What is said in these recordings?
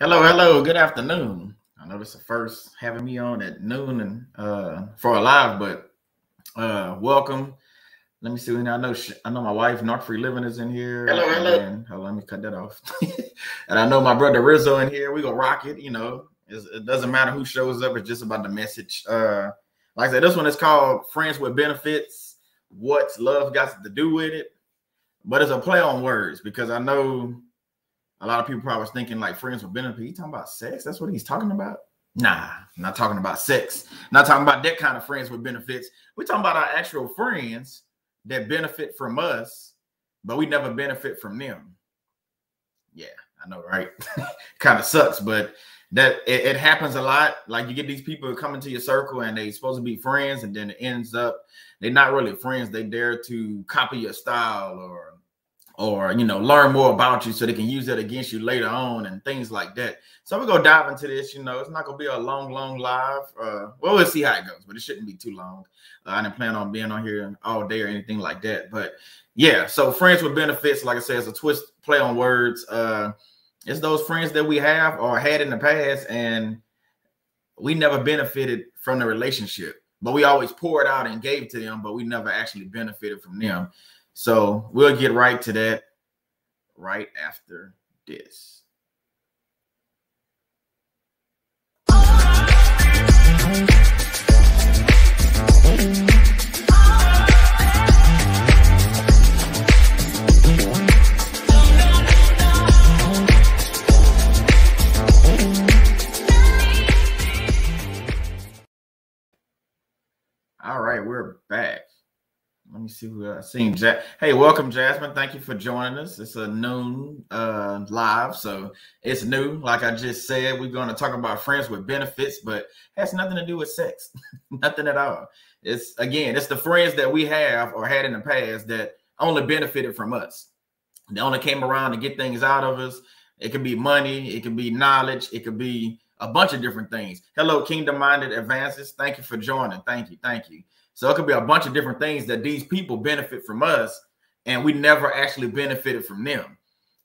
Hello, hello. Good afternoon. I know this is the first having me on at noon and for a live, but welcome. Let me see. I know my wife, Not Free Living, is in here. Hello, hello. And hold on, let me cut that off. And I know my brother Rizzo in here. We gonna rock it. You know, it doesn't matter who shows up. It's just about the message. Like I said, this one is called "Friends with Benefits." What's love got to do with it? But it's a play on words because I know a lot of people probably was thinking like friends with benefits. He talking about sex? That's what he's talking about? Nah, not talking about sex. Not talking about that kind of friends with benefits. We're talking about our actual friends that benefit from us, but we never benefit from them. Yeah, I know, right? Kind of sucks, but that it happens a lot. Like you get these people come into your circle and they supposed to be friends, and then it ends up they're not really friends. They dare to copy your style or you know, learn more about you so they can use that against you later on and things like that. So we're gonna dive into this. You know, it's not gonna be a long live. Well, we'll see how it goes, but it shouldn't be too long. I didn't plan on being on here all day or anything like that. But yeah, so friends with benefits, like I said, it's a twist play on words. It's those friends that we have or had in the past, and we never benefited from the relationship, but we always poured out and gave to them, but we never actually benefited from them. So we'll get right to that right after this. All right, we're back. Let me see who I've seen. Hey, welcome, Jasmine. Thank you for joining us. It's a noon live, so it's new. Like I just said, we're going to talk about friends with benefits, but it has nothing to do with sex. Nothing at all. It's the friends that we have or had in the past that only benefited from us. They only came around to get things out of us. It could be money. It could be knowledge. It could be a bunch of different things. Hello, Kingdom Minded Advances. Thank you for joining. Thank you. Thank you. So it could be a bunch of different things that these people benefit from us, and we never actually benefited from them.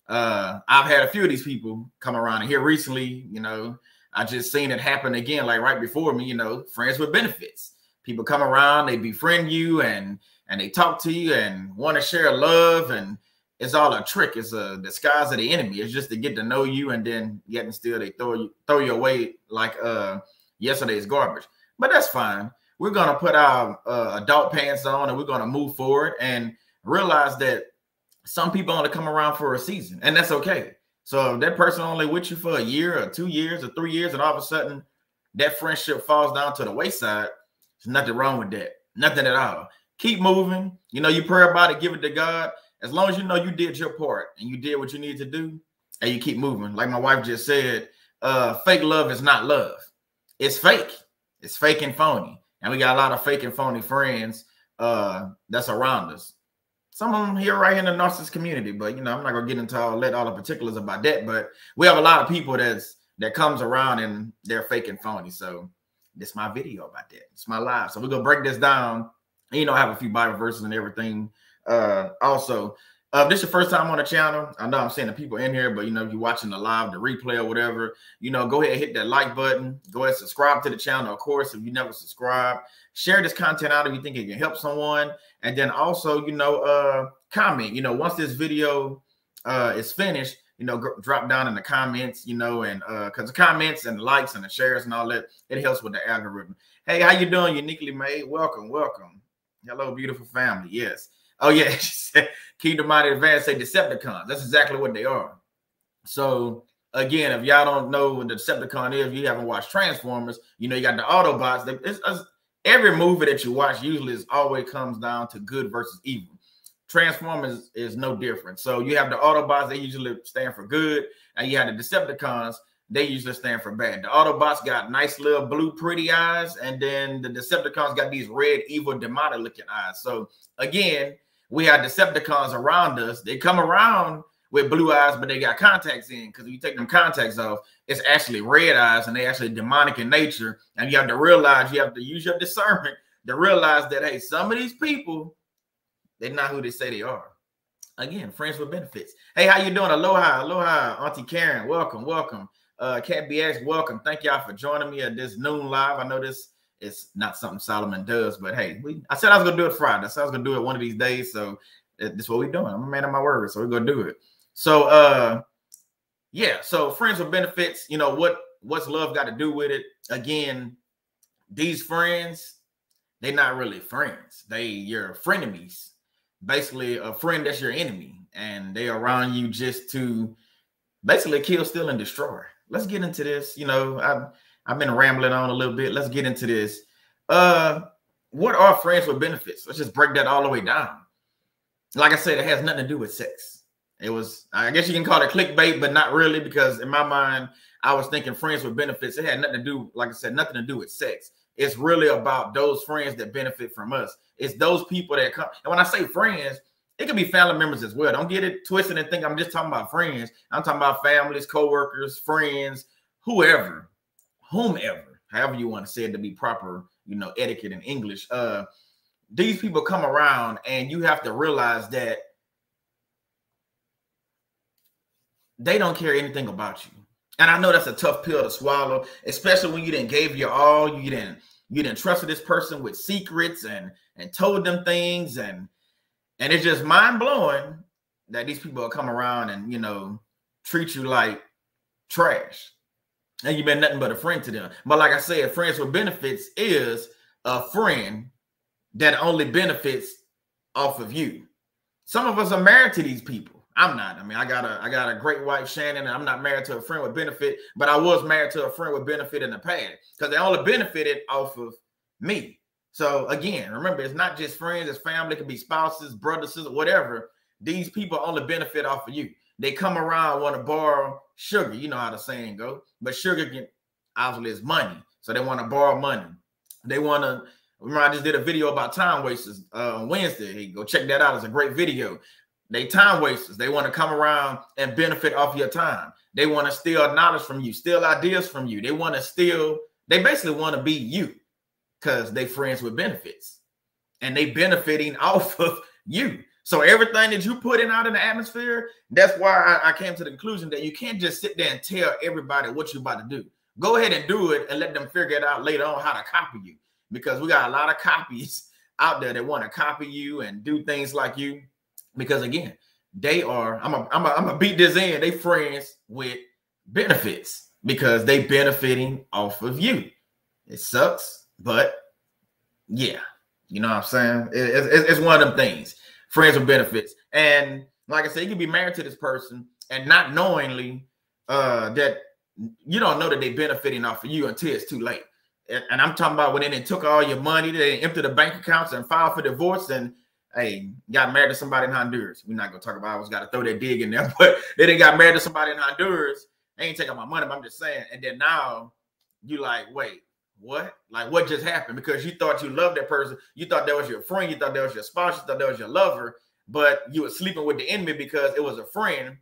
I've had a few of these people come around here recently. You know, I just seen it happen again, like right before me. You know, friends with benefits. People come around, they befriend you, and they talk to you and want to share love, and it's all a trick. It's a disguise of the enemy. It's just to get to know you, and then yet and still they throw you away like yesterday's garbage. But that's fine. We're going to put our adult pants on and we're going to move forward and realize that some people only come around for a season, and that's okay. So if that person only with you for a year or 2 years or 3 years, and all of a sudden that friendship falls down to the wayside, there's nothing wrong with that. Nothing at all. Keep moving. You know, you pray about it, give it to God. As long as you know you did your part and you did what you need to do, and you keep moving. Like my wife just said, fake love is not love. It's fake. It's fake and phony. And we got a lot of fake and phony friends that's around us. Some of them here right in the narcissist community, but you know, I'm not gonna get into all the particulars about that. But we have a lot of people that comes around and they're fake and phony. So this is my video about that. It's my live. So we're gonna break this down. And, you know, I have a few Bible verses and everything. Also, this is your first time on the channel. I know I'm seeing the people in here, but you know, if you're watching the live, the replay or whatever, you know, go ahead and hit that like button. Go ahead and subscribe to the channel. Of course, if you never subscribe, share this content out if you think it can help someone. And then also, you know, comment. You know, once this video is finished, you know, drop down in the comments, you know, and because the comments and the likes and the shares and all that, it helps with the algorithm. Hey, how you doing? Uniquely made. Welcome, welcome. Hello, beautiful family. Yes. Oh, yeah. Kingdom Minded Advance say Decepticons. That's exactly what they are. So, again, if y'all don't know what the Decepticon is, if you haven't watched Transformers, you know, you got the Autobots. Every movie that you watch usually always comes down to good versus evil. Transformers is no different. So, you have the Autobots, they usually stand for good, and you have the Decepticons, they usually stand for bad. The Autobots got nice little blue pretty eyes, and then the Decepticons got these red, evil, demonic looking eyes. So, again, we have Decepticons around us. They come around with blue eyes, but they got contacts in, because when you take them contacts off, it's actually red eyes, and they actually demonic in nature. And you have to realize, you have to use your discernment to realize that, hey, some of these people, they're not who they say they are. Again, friends with benefits. Hey, how you doing? Aloha, aloha, Auntie Karen. Welcome, welcome. Cat BX, welcome. Thank y'all for joining me at this noon live. I know this is not something Solomon does, but hey, I said I was gonna do it Friday. I said I was gonna do it one of these days. So this is what we're doing. I'm a man of my word, so we're gonna do it. So yeah, so friends with benefits, you know, what's love got to do with it? Again, these friends, they're not really friends. They your frenemies. Basically, a friend that's your enemy, and they around you just to basically kill, steal, and destroy. Let's get into this. You know, I've been rambling on a little bit. Let's get into this. What are friends with benefits? Let's just break that all the way down. Like I said, it has nothing to do with sex. It was, I guess you can call it clickbait, but not really, because in my mind, I was thinking friends with benefits. It had nothing to do, like I said, nothing to do with sex. It's really about those friends that benefit from us. It's those people that come. And when I say friends, it could be family members as well. Don't get it twisted and think I'm just talking about friends. I'm talking about families, co-workers, friends, whomever, however you want to say it to be proper, you know, etiquette in English. These people come around, and you have to realize that they don't care anything about you. And I know that's a tough pill to swallow, especially when you didn't gave your all, you didn't trust this person with secrets and told them things, and it's just mind-blowing that these people come around and, you know, treat you like trash. And you've been nothing but a friend to them. But like I said, friends with benefits is a friend that only benefits off of you. Some of us are married to these people. I'm not. I mean, I got a great wife, Shannon, and I'm not married to a friend with benefit, but I was married to a friend with benefit in the past because they only benefited off of me. So again, remember, it's not just friends, it's family, it could be spouses, brothers, sisters, whatever. These people only benefit off of you. They come around, want to borrow sugar. You know how the saying goes, but sugar can obviously is money. So they want to borrow money. They want to, remember, I just did a video about time wasters on Wednesday. Hey, go check that out. It's a great video. They time wasters. They want to come around and benefit off your time. They want to steal knowledge from you, steal ideas from you. They want to steal, they basically want to be you because they friends with benefits and they benefiting off of you. So everything that you put in out in the atmosphere, that's why I came to the conclusion that you can't just sit there and tell everybody what you're about to do. Go ahead and do it and let them figure it out later on how to copy you, because we got a lot of copies out there that want to copy you and do things like you. Because again, they are, I'm gonna beat this in. They friends with benefits because they benefiting off of you. It sucks, but yeah, you know what I'm saying? It's one of them things. Friends with benefits. And like I said, you can be married to this person and not knowingly that you don't know that they're benefiting off of you until it's too late. And I'm talking about when they took all your money, they emptied the bank accounts and filed for divorce, and hey, got married to somebody in Honduras. We're not gonna talk about, I always got to throw that dig in there, but they got married to somebody in Honduras. They ain't taking my money, but I'm just saying. And then now you like, wait, what? Like, what just happened? Because you thought you loved that person. You thought that was your friend. You thought that was your spouse. You thought that was your lover, but you were sleeping with the enemy because it was a friend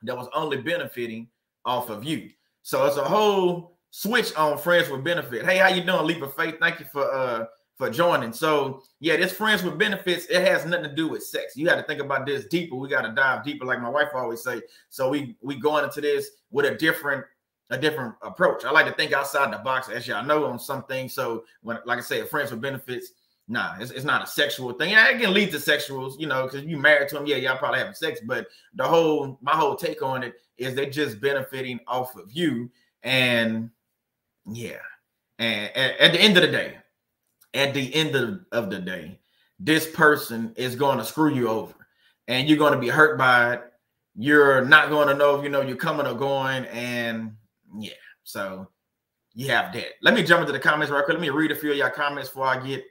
that was only benefiting off of you. So it's a whole switch on friends with benefit. Hey, how you doing, Leap of Faith? Thank you for joining. So yeah, this friends with benefits, it has nothing to do with sex. You got to think about this deeper. We got to dive deeper, like my wife always say. So we going into this with a different approach. I like to think outside the box, as y'all know, on some things. So when, like I said, friends with benefits, nah, it's not a sexual thing. Yeah, it can lead to sexuals, you know, because you married to them, yeah, y'all probably having sex, but my whole take on it is they're just benefiting off of you. And yeah, and at the end of the day, this person is going to screw you over and you're going to be hurt by it. You're not going to know if, you know, you're coming or going. And yeah, so you have that. Let me jump into the comments right quick. Let me read a few of y'all comments before I get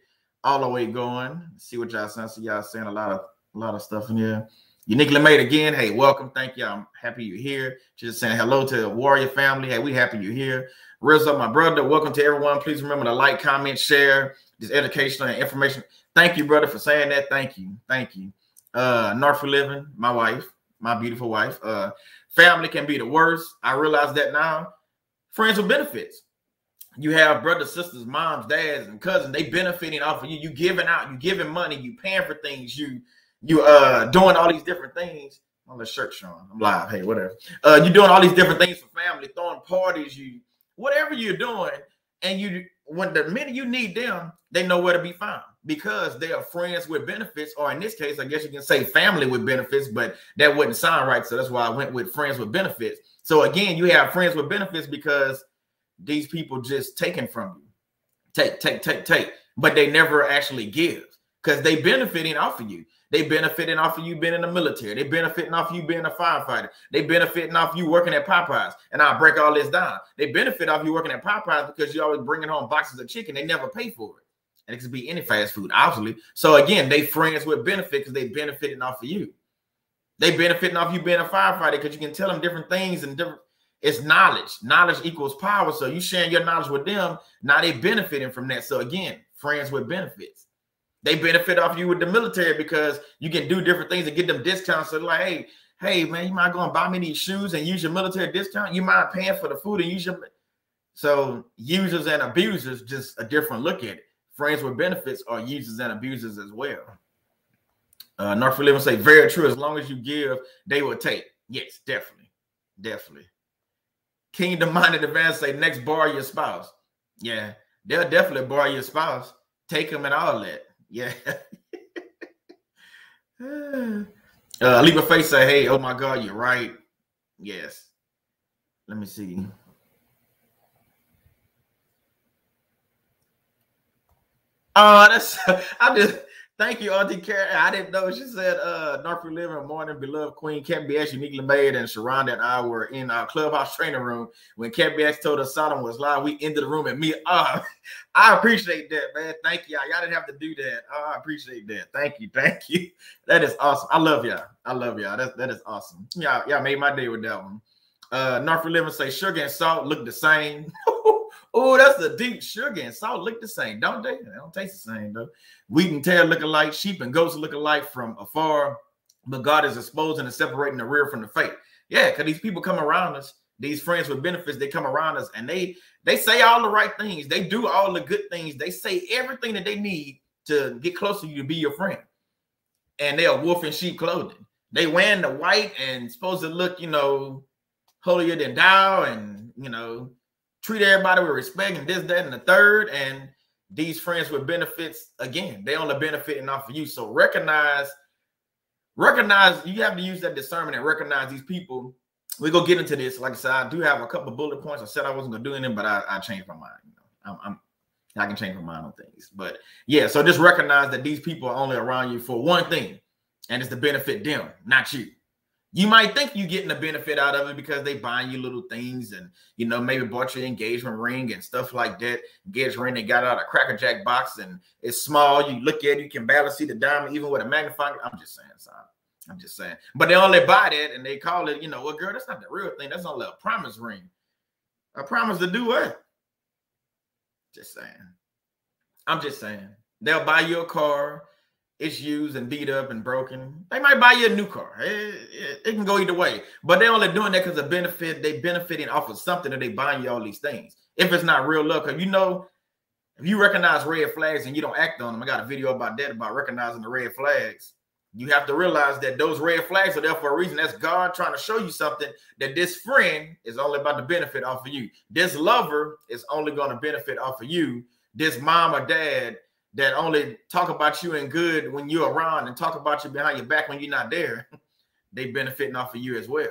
all the way going. See what y'all saying. So y'all saying a lot of stuff in here. Uniquely made again. Hey, welcome. Thank you. I'm happy you're here. Just saying hello to the Warrior family. Hey, we happy you're here. Rizzo, my brother, welcome to everyone. Please remember to like, comment, share this educational and information. Thank you, brother, for saying that. Thank you. Thank you. North for Living, my wife, my beautiful wife. Family can be the worst. I realize that now. Friends with benefits. You have brothers, sisters, moms, dads, and cousins. They benefiting off of you. You giving out, you giving money, you paying for things, you doing all these different things. on the shirt showing. I'm live. Hey, whatever. You're doing all these different things for family, throwing parties, whatever you're doing, and when the minute you need them, they know where to be found because they are friends with benefits, or in this case, I guess you can say family with benefits, but that wouldn't sound right. So that's why I went with friends with benefits. So again, you have friends with benefits because these people just taking from you. Take, but they never actually give because they benefiting off of you. They benefiting off of you being in the military. They benefiting off of you being a firefighter. They benefiting off of you working at Popeyes. And I'll break all this down. They benefit off you working at Popeyes because you're always bringing home boxes of chicken. They never pay for it. And it could be any fast food, obviously. So again, they friends with benefit because they benefiting off of you. They benefiting off you being a firefighter because you can tell them different things and different. It's knowledge. Knowledge equals power. So you sharing your knowledge with them. Now they benefiting from that. So again, friends with benefits. They benefit off you with the military because you can do different things and get them discounts. So like, hey, man, you mind going to buy me these shoes and use your military discount? You mind paying for the food and use your... So users and abusers, just a different look at it. Friends with benefits are users and abusers as well. North Living say, very true. As long as you give, they will take. Yes, definitely. Definitely. Kingdom Minded Advance say, next, borrow your spouse. Yeah, they'll definitely borrow your spouse. Take them and all that. Yeah. Leap of Faith say, hey, oh my God, you're right. Yes. Let me see. Thank you, Auntie Karen. I didn't know. She said, North Living Morning, beloved Queen Cat BX, uniquely made, and Sharonda and I were in our clubhouse training room when Cat BX told us Sodom was live. We entered the room and me. I appreciate that, man. Thank you. Y'all didn't have to do that. I appreciate that. Thank you. Thank you. That is awesome. I love y'all. I love y'all. That is awesome. Y'all made my day with that one. North Living say, sugar and salt look the same. Oh, that's a deep. Sugar and salt look the same, don't they? They don't taste the same, though. Wheat and tail look alike. Sheep and goats look alike from afar. But God is exposing and separating the real from the fake. Yeah, because these people come around us, these friends with benefits, they come around us, and they say all the right things. They do all the good things. They say everything that they need to get close to you to be your friend. And they are wolf in sheep clothing. They wearing the white and supposed to look, holier than thou and, treat everybody with respect and this, that, and the third. And these friends with benefits, again, they only benefiting off of you. So recognize, you have to use that discernment and recognize these people. We're going to get into this. Like I said, I do have a couple of bullet points. I said I wasn't going to do anything, but I changed my mind. I can change my mind on things. But yeah, so just recognize that these people are only around you for one thing, and it's to benefit them, not you. You might think you're getting a benefit out of it because they buying you little things and, maybe bought your engagement ring and stuff like that. Engagement ring they got out of a Cracker Jack box and it's small. You look at it, you can barely see the diamond even with a magnifying. I'm just saying, son. I'm just saying. But they only buy that and they call it, well, girl, that's not the real thing. That's only a promise ring. A promise to do what? Just saying. I'm just saying. They'll buy you a car. It's used and beat up and broken. They might buy you a new car. It can go either way. But they're only doing that because of benefit. They benefiting off of something that they buying you all these things. If it's not real love, because if you recognize red flags and you don't act on them, I got a video about that, about recognizing the red flags. You have to realize that those red flags are there for a reason. That's God trying to show you something, that this friend is only about to benefit off of you. This lover is only going to benefit off of you. This mom or dad that only talk about you in good when you're around and talk about you behind your back when you're not there, they benefiting off of you as well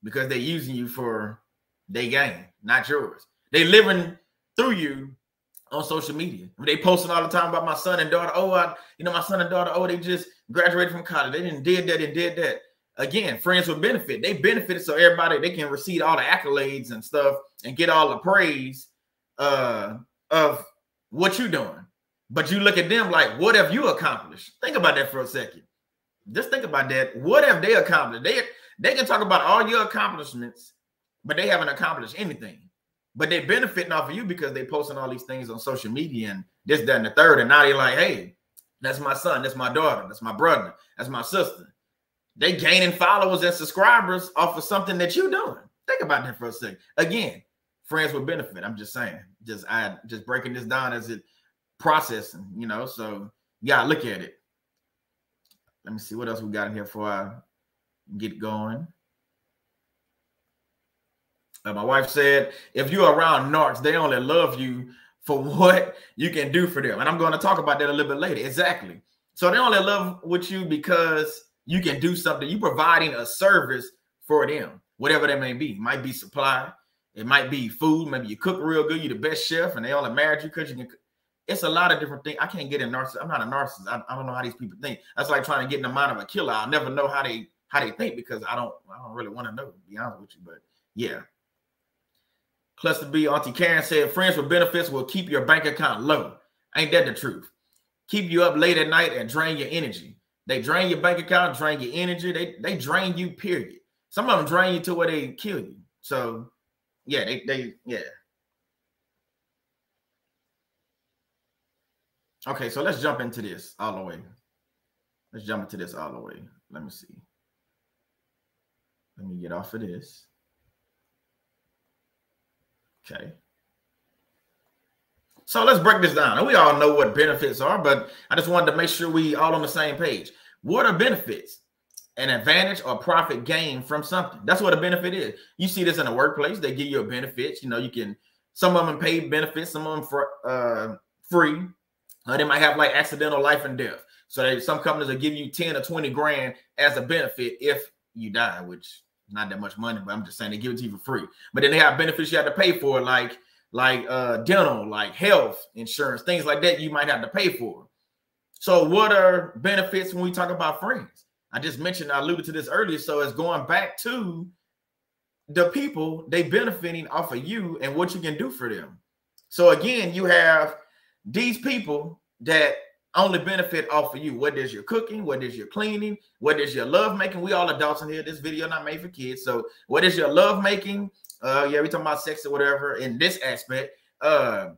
because they're using you for their gain, not yours. They living through you on social media. They posting all the time about my son and daughter. My son and daughter, they just graduated from college. They did that. Again, friends with benefit. They benefited so everybody, they can receive all the accolades and stuff and get all the praise of what you're doing. But you look at them like, what have you accomplished? Think about that for a second. Just think about that. What have they accomplished? They can talk about all your accomplishments, but they haven't accomplished anything. But they're benefiting off of you because they posting all these things on social media and this, that, and the third. And now they're like, hey, that's my son, that's my daughter, that's my brother, that's my sister. They gaining followers and subscribers off of something that you're doing. Think about that for a second. Again, friends with benefit. I'm just saying, just breaking this down as it processing, so you gotta look at it. Let me see what else we got in here for Get going. My wife said, if you're around narcs, they only love you for what you can do for them. And I'm going to talk about that a little bit later. Exactly. So they only love with you because you can do something. You're providing a service for them, whatever that may be. It might be supply. It might be food. Maybe you cook real good. You're the best chef and they only married you because you can cook. It's a lot of different things. I can't get in narcissist. I'm not a narcissist. I don't know how these people think. That's like trying to get in the mind of a killer. I'll never know how they think because I don't really want to know, to be honest with you. But yeah. Cluster B, Auntie Karen said, friends with benefits will keep your bank account low. Ain't that the truth? Keep you up late at night and drain your energy. They drain your bank account, drain your energy. They drain you, period. Some of them drain you to where they kill you. So, yeah, yeah. Okay, so let's jump into this all the way. Let's jump into this all the way. Let me see. Let me get off of this. Okay. So let's break this down. And we all know what benefits are, but I just wanted to make sure we all on the same page. What are benefits? An advantage or profit gain from something. That's what a benefit is. You see this in the workplace. They give you a benefit. You know, you can, some of them paid benefits, some of them for free. They might have like accidental life and death. So some companies will give you 10 or 20 grand as a benefit if you die, which not that much money, but I'm just saying they give it to you for free. But then they have benefits you have to pay for, like dental, like health insurance, things like that you might have to pay for. So what are benefits when we talk about friends? I just mentioned, I alluded to this earlier. So it's going back to the people, they benefiting off of you and what you can do for them. So again, you have these people that only benefit off of you. What is your cooking? What is your cleaning? What is your love making? We all adults in here. This video not made for kids. So what is your love making? Yeah, we talking about sex or whatever in this aspect. The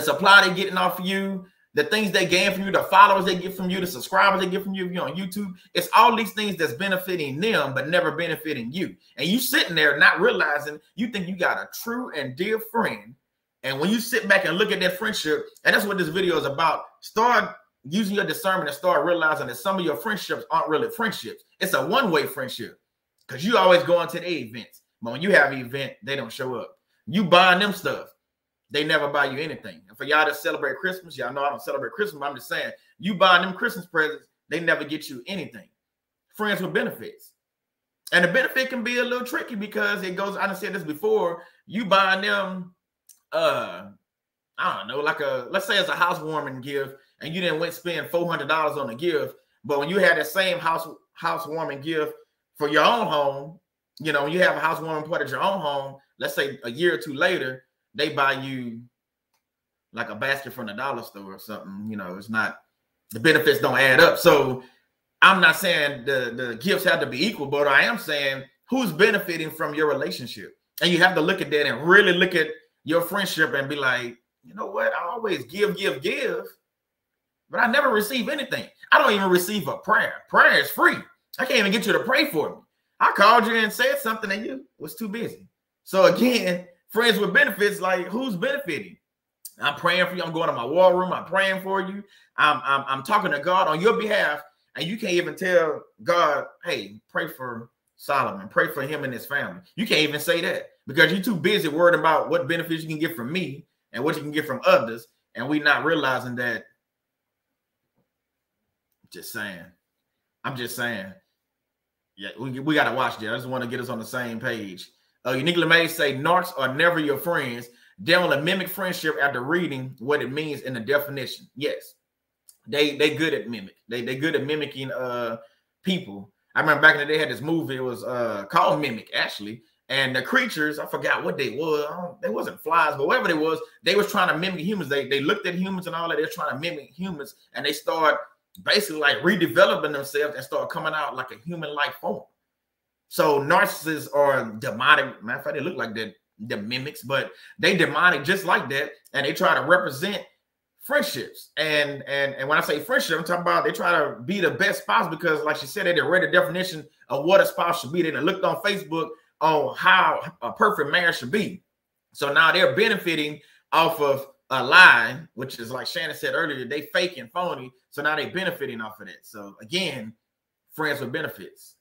supply they getting off of you, the things they gain from you, the followers they get from you, the subscribers they get from you if you're on YouTube. It's all these things that's benefiting them, but never benefiting you. And you sitting there not realizing you think you got a true and dear friend. And when you sit back and look at that friendship, and that's what this video is about, start using your discernment and start realizing that some of your friendships aren't really friendships. It's a one-way friendship because you always go into the events. But when you have an event, they don't show up. You buying them stuff. They never buy you anything. And for y'all to celebrate Christmas, y'all know I don't celebrate Christmas, but I'm just saying, you buying them Christmas presents, they never get you anything. Friends with benefits. And the benefit can be a little tricky because it goes, I done said this before, you buying them, I don't know, like let's say it's a housewarming gift, and you didn't went spend $400 on a gift, but when you had that same housewarming gift for your own home, you know, when you have a housewarming party at your own home, let's say a year or two later, they buy you like a basket from the dollar store or something. You know, it's not, the benefits don't add up. So I'm not saying the gifts have to be equal, but I am saying who's benefiting from your relationship. And you have to look at that and really look at your friendship and be like, you know what? I always give, but I never receive anything. I don't even receive a prayer. Prayer is free. I can't even get you to pray for me. I called you and said something and you was too busy. So again, friends with benefits, like who's benefiting? I'm praying for you. I'm going to my war room. I'm praying for you. I'm talking to God on your behalf. And you can't even tell God, hey, pray for Solomon. Pray for him and his family. You can't even say that because you're too busy worried about what benefits you can get from me and what you can get from others. And we not realizing that. Just saying. I'm just saying. Yeah, we got to watch that. I just want to get us on the same page. Uniquely May say narcs are never your friends. They only mimic friendship after reading what it means in the definition. Yes, they good at mimic. They good at mimicking people. I remember back in the day, they had this movie. It was called Mimic actually, and the creatures, I forgot what they was. They wasn't flies, but whatever they was trying to mimic humans. They looked at humans and all that. They're trying to mimic humans, and they start basically like redeveloping themselves and start coming out like a human-like form. So narcissists are demonic. Matter of fact, they look like the mimics, but they demonic just like that, and they try to represent friendships. And when I say friendship, I'm talking about they try to be the best spouse because, like she said, they read the definition of what a spouse should be. They looked on Facebook on how a perfect marriage should be. So now they're benefiting off of a lie, which is like Shannon said earlier, they fake and phony. So now they're benefiting off of that. So again, friends with benefits.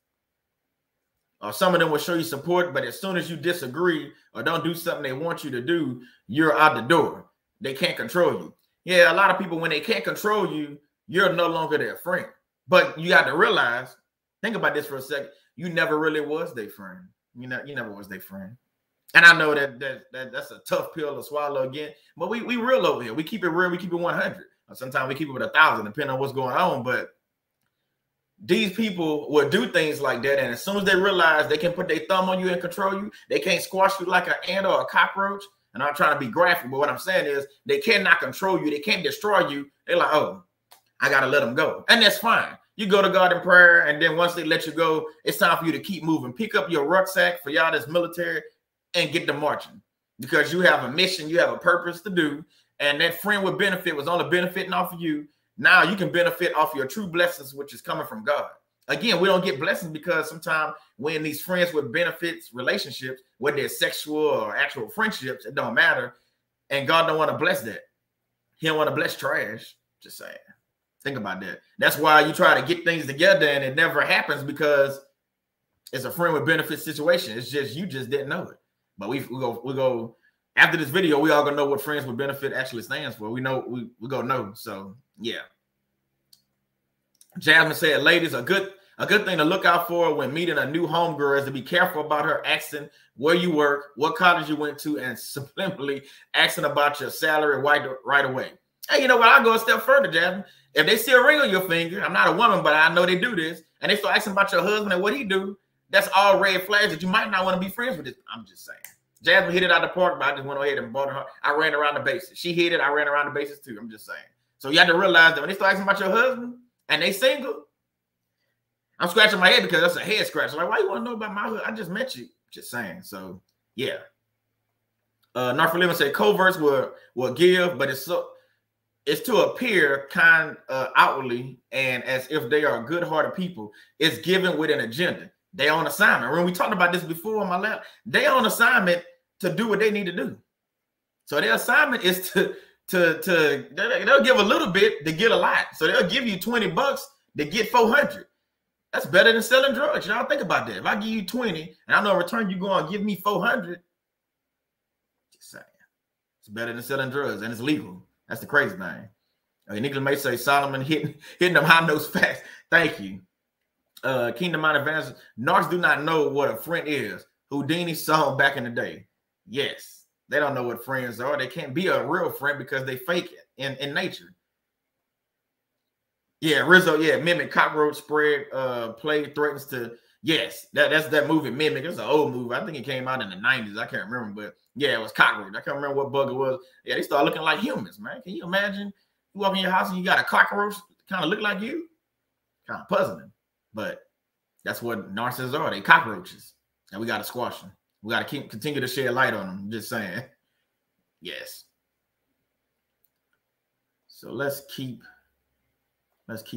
Or some of them will show you support, but as soon as you disagree or don't do something they want you to do, you're out the door. They can't control you. Yeah, a lot of people, when they can't control you, you're no longer their friend. But you got to realize, think about this for a second. You never really was their friend. You never was their friend. And I know that's a tough pill to swallow again. But we real over here. We keep it real. We keep it 100. Or sometimes we keep it with 1,000, depending on what's going on. But these people will do things like that. And as soon as they realize they can put their thumb on you and control you, they can't squash you like an ant or a cockroach. And I'm trying to be graphic, but what I'm saying is they cannot control you. They can't destroy you. They're like, oh, I got to let them go. And that's fine. You go to God in prayer, and then once they let you go, it's time for you to keep moving. Pick up your rucksack for y'all that's military and get to marching, because you have a mission, you have a purpose to do, and that friend with benefit was only benefiting off of you. Now you can benefit off your true blessings, which is coming from God. Again, we don't get blessings because sometimes when these friends with benefits relationships, whether they're sexual or actual friendships, it don't matter. And God don't want to bless that. He don't want to bless trash. Just saying. Think about that. That's why you try to get things together and it never happens, because it's a friend with benefits situation. It's just, you just didn't know it. But we go after this video, we all gonna know what friends with benefit actually stands for. We know, we gonna know. So yeah. Jasmine said, ladies, a good thing to look out for when meeting a new homegirl is to be careful about her asking where you work, what college you went to, and subliminally asking about your salary right away. Hey, you know what? I'll go a step further, Jasmine. If they see a ring on your finger, I'm not a woman, but I know they do this, and they start asking about your husband and what he do, that's all red flags that you might not want to be friends with this. I'm just saying. Jasmine hit it out the park, but I just went ahead and bought her. I ran around the bases. She hit it. I ran around the bases too. I'm just saying. So you have to realize that when they start asking about your husband and they single, I'm scratching my head because that's a head scratch. Like, why you want to know about my husband? I just met you. Just saying. So yeah. Narcissism said coverts will give, but it's to appear kind outwardly and as if they are good-hearted people. It's given with an agenda. They on assignment. When we talked about this before on my lap, they on assignment to do what they need to do. So their assignment is they'll give a little bit to get a lot. So they'll give you $20 to get 400. That's better than selling drugs. Y'all think about that. If I give you 20 and I know in return you go and give me 400, just saying, it's better than selling drugs, and it's legal. That's the crazy thing. Okay, Nicholas may say Solomon hitting them high notes fast. Thank you. Kingdom Mind Advantage. Narcs do not know what a friend is. Houdini saw back in the day. Yes, they don't know what friends are. They can't be a real friend because they fake it in nature. Yeah, Rizzo. Yeah, mimic cockroach spread. Plague threatens to. Yes, that's that movie Mimic. It's an old movie. I think it came out in the 90s. I can't remember, but yeah, it was cockroach. I can't remember what bug it was. Yeah, they start looking like humans, man. Can you imagine? You walk in your house and you got a cockroach kind of look like you? Kind of puzzling. But that's what narcissists are. They cockroaches. And we got to squash them. We got to continue to shed light on them. Just saying. Yes. So let's keep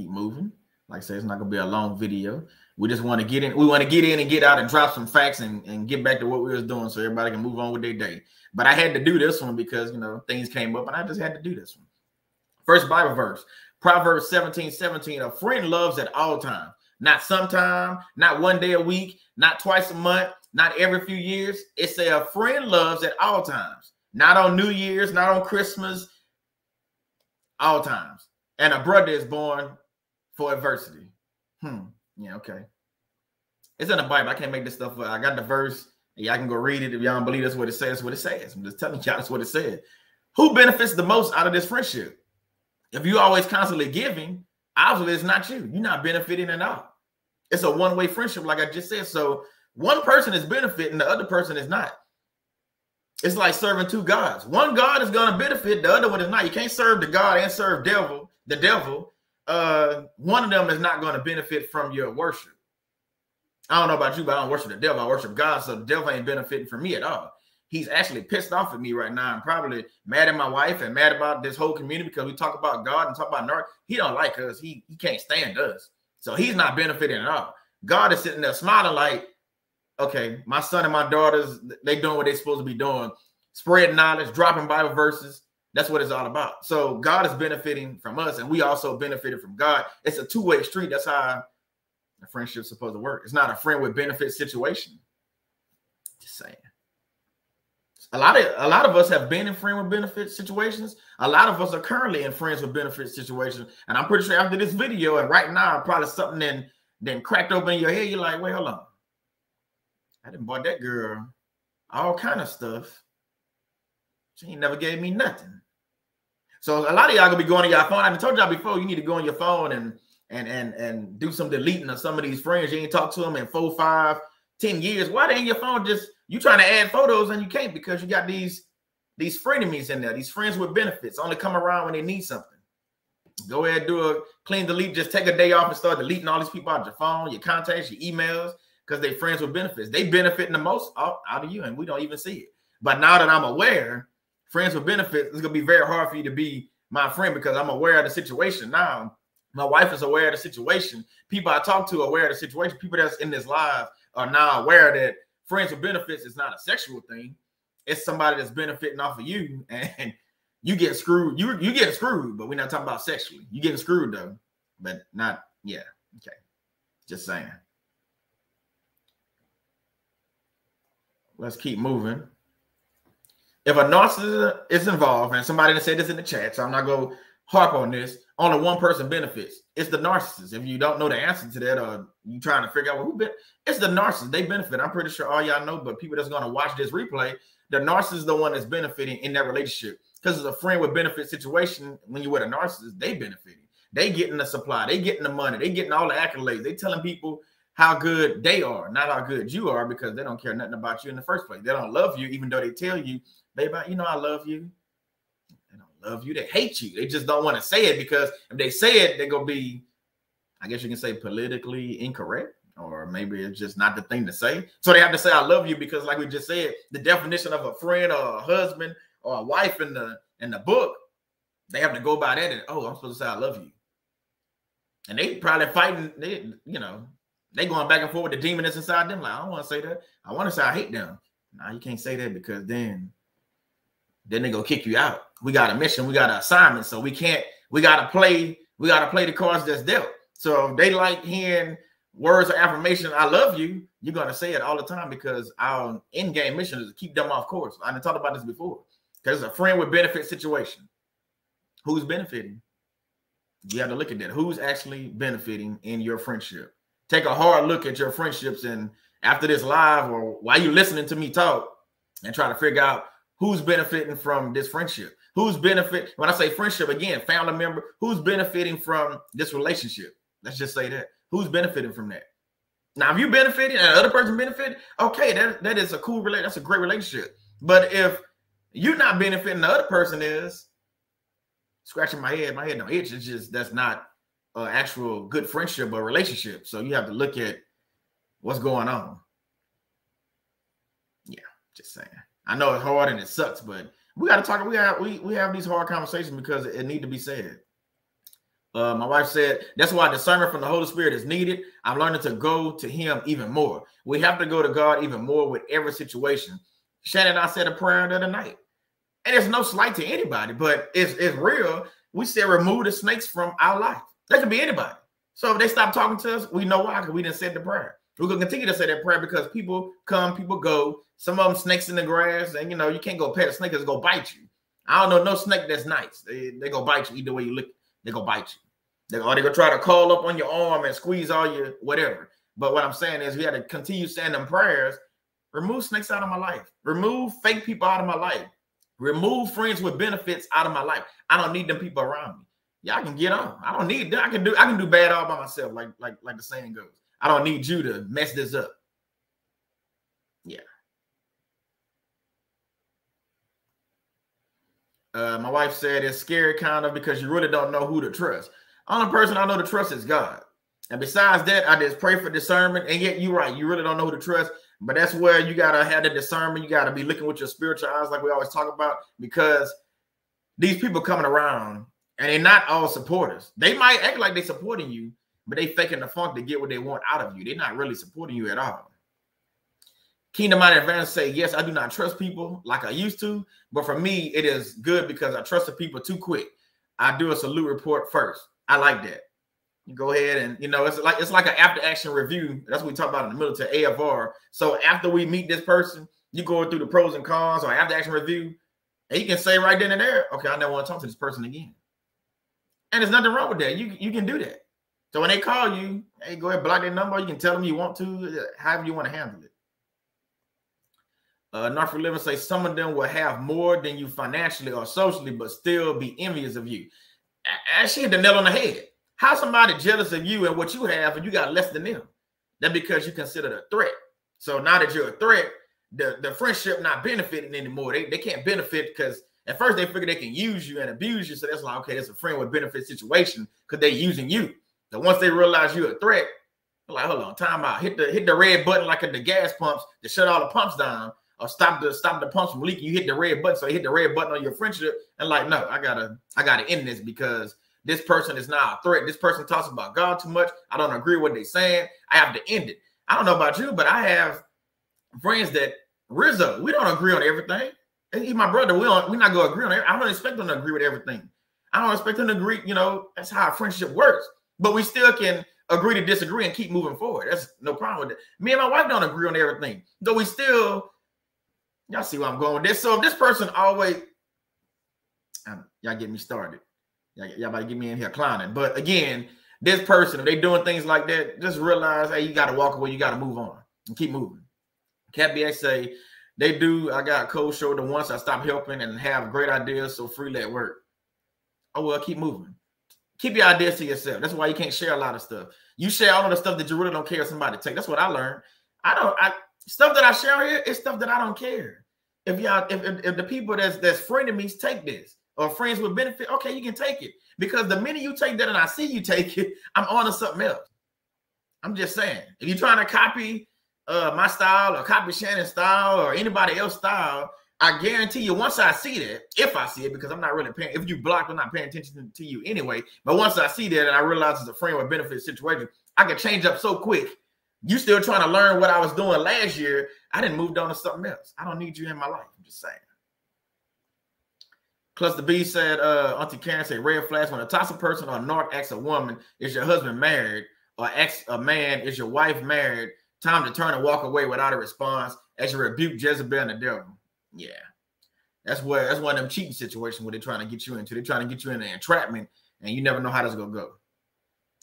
moving. Like I said, it's not going to be a long video. We just want to get in. We want to get in and get out and drop some facts and get back to what we was doing so everybody can move on with their day. But I had to do this one because, you know, things came up and I just had to do this one. First Bible verse, Proverbs 17:17. A friend loves at all times. Not sometime, not one day a week, not twice a month, not every few years. It say a friend loves at all times. Not on New Year's, not on Christmas, all times. And a brother is born for adversity. Yeah, okay. It's in the Bible. I can't make this stuff up. I got the verse. Y'all can go read it. If y'all don't believe that's what it says, what it says. I'm just telling y'all that's what it said. Who benefits the most out of this friendship? If you always constantly giving, obviously it's not you. You're not benefiting at all. It's a one-way friendship, like I just said. So one person is benefiting, the other person is not. It's like serving two gods. One God is going to benefit, the other one is not. You can't serve the God and serve the devil. One of them is not going to benefit from your worship. I don't know about you, but I don't worship the devil. I worship God, so the devil ain't benefiting from me at all. He's actually pissed off at me right now. I'm probably mad at my wife and mad about this whole community because we talk about God and talk about Narc. He don't like us. He can't stand us. So he's not benefiting at all. God is sitting there smiling like, okay, my son and my daughters, they doing what they're supposed to be doing. Spreading knowledge, dropping Bible verses. That's what it's all about. So God is benefiting from us, and we also benefited from God. It's a two-way street. That's how A friendship's supposed to work. It's not a friend with benefit situation. Just saying. A lot of us have been in friend with benefit situations. A lot of us are currently in friends with benefit situations. And I'm pretty sure after this video and right now, probably something then cracked open in your head. You're like, wait, hold on. I didn't bought that girl all kind of stuff. She ain't never gave me nothing. So a lot of y'all gonna be going to your phone. I told y'all before, you need to go on your phone and do some deleting of some of these friends. You ain't talked to them in 4, 5, 10 years. Why they in your phone? Just you trying to add photos and you can't because you got these frenemies in there, these friends with benefits only come around when they need something. Go ahead, do a clean delete. Just take a day off and start deleting all these people out of your phone, your contacts, your emails, because they friends with benefits. They benefiting the most out of you, and we don't even see it. But now that I'm aware, friends with benefits, it's going to be very hard for you to be my friend because I'm aware of the situation now. My wife is aware of the situation. People I talk to are aware of the situation. People that's in this live are now aware that friends with benefits is not a sexual thing. It's somebody that's benefiting off of you, and you get screwed. You getting screwed, but we're not talking about sexually. You getting screwed though, but not, yeah. Okay. Just saying. Let's keep moving. If a narcissist is involved, and somebody said this in the chat, so I'm not going to harp on this, only one person benefits. It's the narcissist. If you don't know the answer to that, or you trying to figure out well, it's the narcissist. They benefit. I'm pretty sure all y'all know, but people that's going to watch this replay, the narcissist is the one that's benefiting in that relationship. Because it's a friend with benefit situation. When you're with a narcissist, they benefiting. They getting the supply. They getting the money. They getting all the accolades. They telling people how good they are, not how good you are, because they don't care nothing about you in the first place. They don't love you, even though they tell you, baby, you know I love you. They don't love you. They hate you. They just don't want to say it because if they say it, they're going to be, I guess you can say, politically incorrect, or maybe it's just not the thing to say. So they have to say I love you because, like we just said, the definition of a friend or a husband or a wife in the book, they have to go by that and, oh, I'm supposed to say I love you. And they probably fighting, they going back and forth with the demon that's inside them. Like, I don't want to say that. I want to say I hate them. No, you can't say that because then they go kick you out. We got a mission. We got an assignment. So we got to play the cards that's dealt. So if they like hearing words of affirmation, I love you, you're going to say it all the time because our in-game mission is to keep them off course. I didn't talk about this before. Because it's a friend with benefit situation. Who's benefiting? You have to look at that. Who's actually benefiting in your friendship? Take a hard look at your friendships, and after this live or while you're listening to me talk, and try to figure out who's benefiting from this friendship. Who's benefit? When I say friendship, again, family member, who's benefiting from this relationship? Let's just say that. Who's benefiting from that? Now, if you benefiting and the other person benefiting, okay, that is a cool relationship. That's a great relationship. But if you're not benefiting, the other person is scratching my head don't itch. It's just that's not an actual good friendship or relationship. So you have to look at what's going on. Yeah, just saying. I know it's hard and it sucks, but we got to talk. We have these hard conversations because it need to be said. My wife said that's why discernment from the Holy Spirit is needed. I'm learning to go to Him even more. We have to go to God even more with every situation. Shannon and I said a prayer the other night, and it's no slight to anybody, but it's real. We said remove the snakes from our life. That could be anybody. So if they stop talking to us, we know why, because we didn't say the prayer. We're going to continue to say that prayer because people come, people go. Some of them snakes in the grass, and you can't go pet a snake because it's going to bite you. I don't know no snake that's nice. They go bite you either way you look. They go bite you. They're going to try to crawl up on your arm and squeeze all your whatever. But what I'm saying is we have to continue saying them prayers. Remove snakes out of my life. Remove fake people out of my life. Remove friends with benefits out of my life. I don't need them people around me. Y'all can get on. I don't need that. I can do bad all by myself, like the saying goes. I don't need you to mess this up. Yeah. My wife said it's scary kind of because you really don't know who to trust. Only person I know to trust is God. And besides that, I just pray for discernment. And yet you're right. You really don't know who to trust. But that's where you got to have the discernment. You got to be looking with your spiritual eyes like we always talk about, because these people coming around and they're not all supporters. They might act like they're supporting you, but they faking the funk to get what they want out of you. They're not really supporting you at all. Kingdom Minded Advantage say, yes, I do not trust people like I used to, but for me, it is good because I trusted people too quick. I do a salute report first. I like that. You go ahead and, it's like an after action review. That's what we talk about in the military, AFR. So after we meet this person, you go through the pros and cons or after action review, and you can say right then and there, okay, I never want to talk to this person again. And there's nothing wrong with that. You can do that. So when they call you, hey, go ahead, block their number. You can tell them you want to, however you want to handle it. Norfolk Living say some of them will have more than you financially or socially, but still be envious of you. She hit the nail on the head. How somebody jealous of you and what you have and you got less than them? That's because you consider a threat. So now that you're a threat, the friendship not benefiting anymore. They can't benefit because at first they figure they can use you and abuse you. So that's like, okay, that's a friend with benefit situation because they're using you. So once they realize you're a threat, they're like, hold on, time out. Hit the red button like at the gas pumps to shut all the pumps down or stop the pumps from leaking. You hit the red button. So you hit the red button on your friendship and like, no, I gotta end this because this person is now a threat. This person talks about God too much. I don't agree with what they're saying. I have to end it. I don't know about you, but I have friends that Rizzo, we don't agree on everything. He's my brother. We're not going to agree on everything. I don't expect him to agree with everything. I don't expect him to agree. That's how a friendship works. But we still can agree to disagree and keep moving forward. That's no problem with it. Me and my wife don't agree on everything. Though we still, y'all see where I'm going with this. So if this person always, y'all get me started. Y'all about to get me in here clowning. But again, this person, if they doing things like that, just realize, hey, you got to walk away. You got to move on and keep moving. Cat BX say, they do. I got a cold shoulder once. I stopped helping and have great ideas, so freely at work. Oh, well, keep moving. Keep your ideas to yourself. That's why you can't share a lot of stuff. You share all of the stuff that you really don't care if somebody take. That's what I learned. Stuff that I share here is stuff that I don't care. If the people that's friending me take this or friends with benefit, okay, you can take it. Because the minute you take that and I see you take it, I'm on to something else. I'm just saying. If you're trying to copy my style or copy Shannon's style or anybody else's style, I guarantee you once I see that, if I see it, because I'm not really paying, if you block, I'm not paying attention to you anyway. But once I see that and I realize it's a friend with benefit situation, I can change up so quick. You still trying to learn what I was doing last year. I didn't move on to something else. I don't need you in my life. I'm just saying. Cluster B said, Auntie Karen said, red flags when a toxic person or narc asks a woman, is your husband married? Or asks a man, is your wife married? Time to turn and walk away without a response as you rebuke Jezebel and the devil. Yeah. That's one of them cheating situations where they're trying to get you into. They're trying to get you into entrapment and you never know how that's going to go.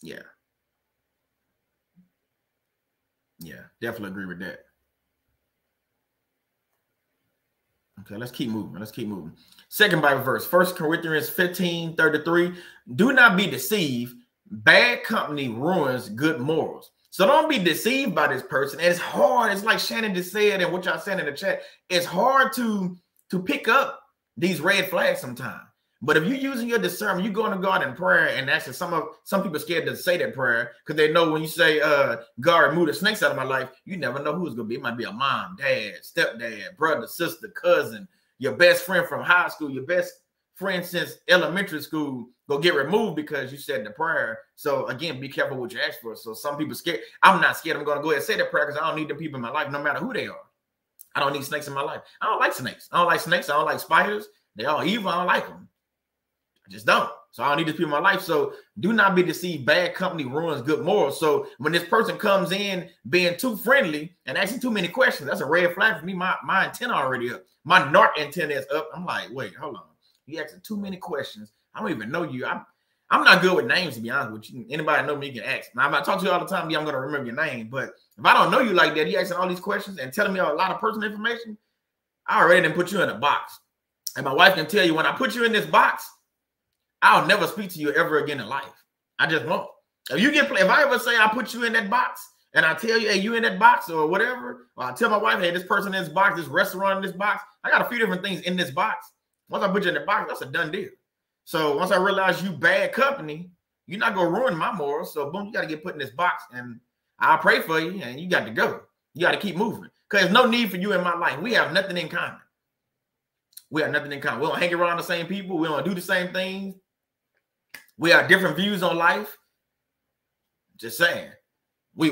Yeah. Yeah, definitely agree with that. Okay, let's keep moving. Second Bible verse, 1 Corinthians 15:33. Do not be deceived. Bad company ruins good morals. So don't be deceived by this person. And it's hard. It's like Shannon just said and what y'all said in the chat. It's hard to pick up these red flags sometimes. But if you're using your discernment, you go to God in prayer, and actually some people are scared to say that prayer because they know when you say, God, remove the snakes out of my life, you never know who it's going to be. It might be a mom, dad, stepdad, brother, sister, cousin, your best friend from high school, your best friend since elementary school, go get removed because you said the prayer. So again, be careful what you ask for. So some people scared. I'm not scared. I'm going to go ahead and say that prayer because I don't need the people in my life, no matter who they are. I don't need snakes in my life. I don't like snakes. I don't like snakes. I don't like spiders. They all evil. I don't like them. I just don't. So I don't need these people in my life. So do not be deceived. Bad company ruins good morals. So when this person comes in being too friendly and asking too many questions, that's a red flag for me. My antenna already up. My narc antenna is up. I'm like, wait, hold on. You asking too many questions. I don't even know you. I'm not good with names, to be honest with you. Anybody know me, you can ask. Now, if I talk to you all the time, yeah, I'm going to remember your name. But if I don't know you like that, you asking all these questions and telling me a lot of personal information, I already didn't put you in a box. And my wife can tell you, when I put you in this box, I'll never speak to you ever again in life. I just won't. If I ever say I put you in that box and I tell you, hey, you in that box or whatever, or I tell my wife, hey, this person in this box, this restaurant in this box, I got a few different things in this box. Once I put you in the box, that's a done deal. So once I realize you bad company, you're not going to ruin my morals. So boom, you got to get put in this box and I'll pray for you and you got to go. You got to keep moving because there's no need for you in my life. We have nothing in common. We have nothing in common. We don't hang around the same people. We don't do the same things. We have different views on life. Just saying. I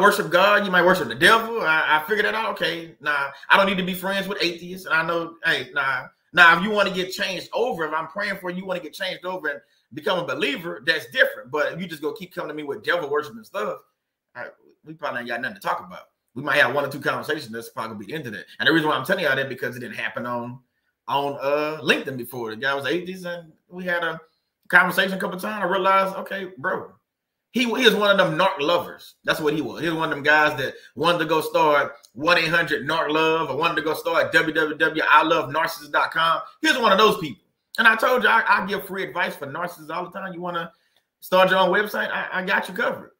worship God. You might worship the devil. I figured that out. Okay, nah, I don't need to be friends with atheists. And I know, hey, nah. Now, if you want to get changed over, if I'm praying for you, you want to get changed over, and become a believer, that's different. But if you just go keep coming to me with devil worship and stuff, we probably ain't got nothing to talk about. We might have 1 or 2 conversations that's probably be into that. And the reason why I'm telling y'all that because it didn't happen on LinkedIn before. The guy was atheist, and we had a conversation a couple of times. I realized, okay, bro, he is one of them narc lovers. That's what he was. He was one of them guys that wanted to go start 1-800-NARC-LOVE or wanted to go start www.ilovenarcissist.com. He was one of those people. And I told you, I give free advice for narcissists all the time. You want to start your own website? I got you covered.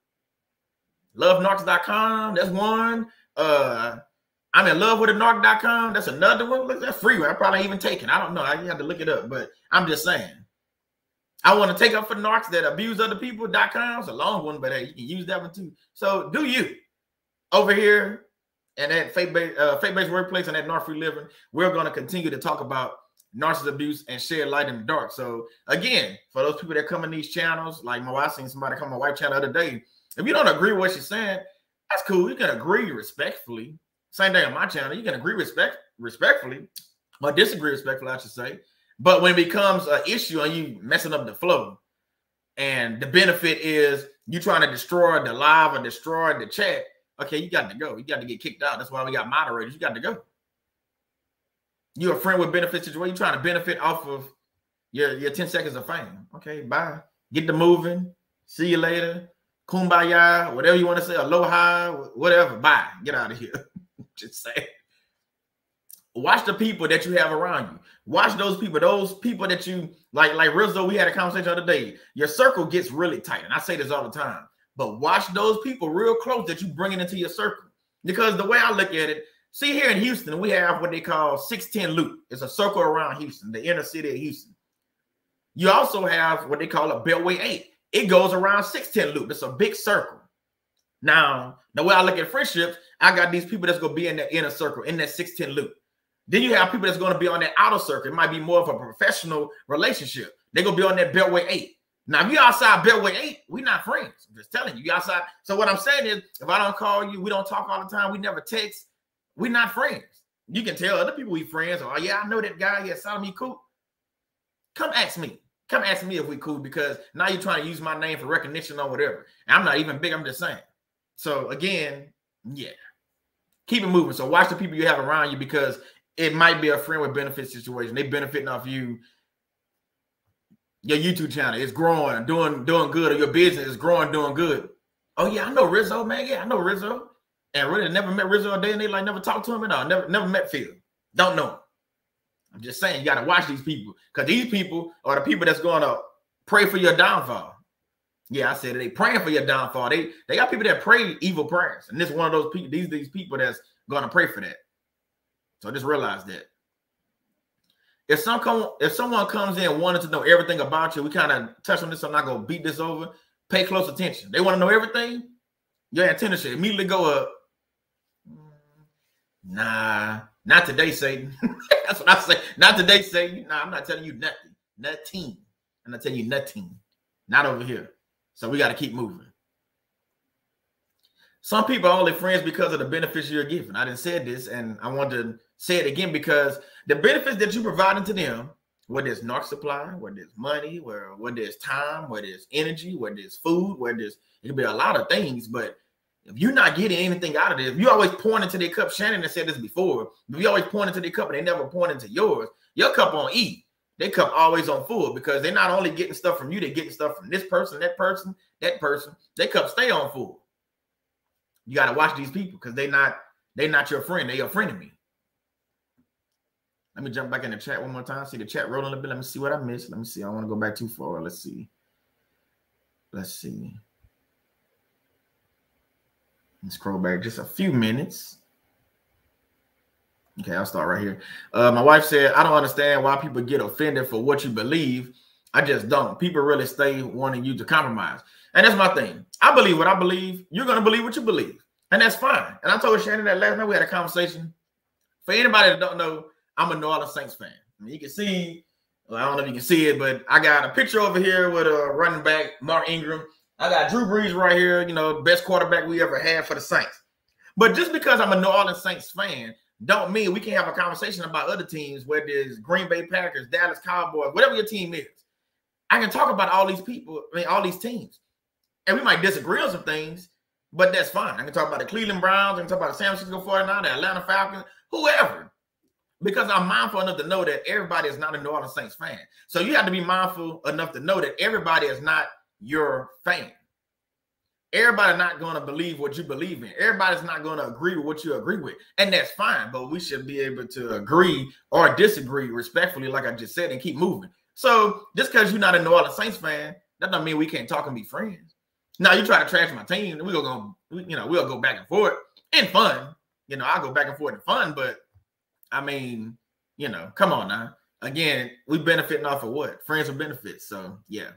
LoveNarcs.com, that's one. I'm in love with a narc.com. That's another one. Look, that's free. I probably even taken. I don't know. I have to look it up, but I'm just saying. I want to take up for narcs that abuse other people.com. It's a long one, but hey, you can use that one too. So do you over here and at faith-based workplace and at Narc Free Living, we're going to continue to talk about narcissist abuse and share light in the dark. So again, for those people that come in these channels, like my wife, seen somebody come on my wife's channel the other day. If you don't agree with what she's saying, that's cool. You can agree respectfully. Same thing on my channel. You can agree respectfully, or disagree respectfully, I should say. But when it becomes an issue and you messing up the flow, and the benefit is you trying to destroy the live or destroy the chat, okay, you got to go. You got to get kicked out. That's why we got moderators. You got to go. You're a friend with benefit situation. You're trying to benefit off of your 10 seconds of fame. Okay, bye. Get the moving. See you later. Kumbaya, whatever you want to say, aloha, whatever. Bye. Get out of here. Just say. Watch the people that you have around you. Watch those people that you like Rizzo. We had a conversation the other day. Your circle gets really tight, and I say this all the time. But watch those people real close that you bring into your circle, because the way I look at it, see here in Houston, we have what they call 610 Loop. It's a circle around Houston, the inner city of Houston. You also have what they call a Beltway 8. It goes around 610 Loop. It's a big circle. Now, the way I look at friendships, I got these people that's going to be in the inner circle, in that 610 Loop. Then you have people that's going to be on that outer circle. It might be more of a professional relationship. They're going to be on that Beltway 8. Now, if you're outside Beltway 8, we're not friends. I'm just telling you, you're outside. So what I'm saying is, if I don't call you, we don't talk all the time, we never text, we're not friends. You can tell other people we friends. Oh, yeah, I know that guy. Yeah, sound me cool. Come ask me. Come ask me if we cool, because now you're trying to use my name for recognition or whatever. And I'm not even big. I'm just saying. So, again, yeah. Keep it moving. So watch the people you have around you, because it might be a friend with benefit situation. They benefiting off you. Your YouTube channel is growing, doing good, or your business is growing, doing good. Oh, yeah, I know Rizzo, man. Yeah, I know Rizzo. And really never met Rizzo a day in their life, never talked to him at all. Never met Phil. Don't know him. I'm just saying, you got to watch these people, because these people are the people that's going to pray for your downfall. Yeah, I said it. They praying for your downfall. They got people that pray evil prayers. And this is one of those people, these people that's going to pray for that. So just realize that. If someone comes in wanting to know everything about you, we kind of touched on this, so I'm not going to beat this over. Pay close attention. They want to know everything. Your antenna should immediately go up. Nah, not today, Satan. That's what I say. Not today, Satan. Nah, I'm not telling you nothing. Nothing. I'm not telling you nothing. Not over here. So we got to keep moving. Some people are only friends because of the benefits you're giving. I didn't say this, and I want to say it again, because the benefits that you're providing to them, whether it's narc supply, whether it's money, whether it's time, whether it's energy, whether it's food, it could be a lot of things. But if you're not getting anything out of this, if you always point into their cup, Shannon has said this before, if you always point into their cup and they never point into yours, your cup on E. Their cup always on full, because they're not only getting stuff from you, they're getting stuff from this person, that person, that person. Their cup stay on full. You got to watch these people, because they're not your friend. They're your frenemy. Let me jump back in the chat one more time. See the chat rolling a little bit. Let me see what I missed. Let me see. I don't want to go back too far. Let's see. Let's scroll back just a few minutes. Okay, I'll start right here. My wife said, I don't understand why people get offended for what you believe. I just don't. People really stay wanting you to compromise. And that's my thing. I believe what I believe. You're going to believe what you believe. And that's fine. And I told Shannon that last night. We had a conversation. For anybody that don't know, I'm a New Orleans Saints fan. I mean, you can see, well, I don't know if you can see it, but I got a picture over here with a running back, Mark Ingram. I got Drew Brees right here, the best quarterback we ever had for the Saints. But just because I'm a New Orleans Saints fan, don't mean we can't have a conversation about other teams, whether it's Green Bay Packers, Dallas Cowboys, whatever your team is. I can talk about all these people, I mean, all these teams. And we might disagree on some things, but that's fine. I can talk about the Cleveland Browns, I can talk about the San Francisco 49ers, the Atlanta Falcons, whoever. Because I'm mindful enough to know that everybody is not a New Orleans Saints fan. So you have to be mindful enough to know that everybody is not your fan. Everybody's not going to believe what you believe in. Everybody's not going to agree with what you agree with. And that's fine, but we should be able to agree or disagree respectfully, like I just said, and keep moving. So just because you're not a New Orleans Saints fan, that doesn't mean we can't talk and be friends. Now you try to trash my team, we'll go back and forth in fun. I'll go back and forth in fun, but I mean, come on now. Again, we benefiting off of what? Friends with benefits. So yeah.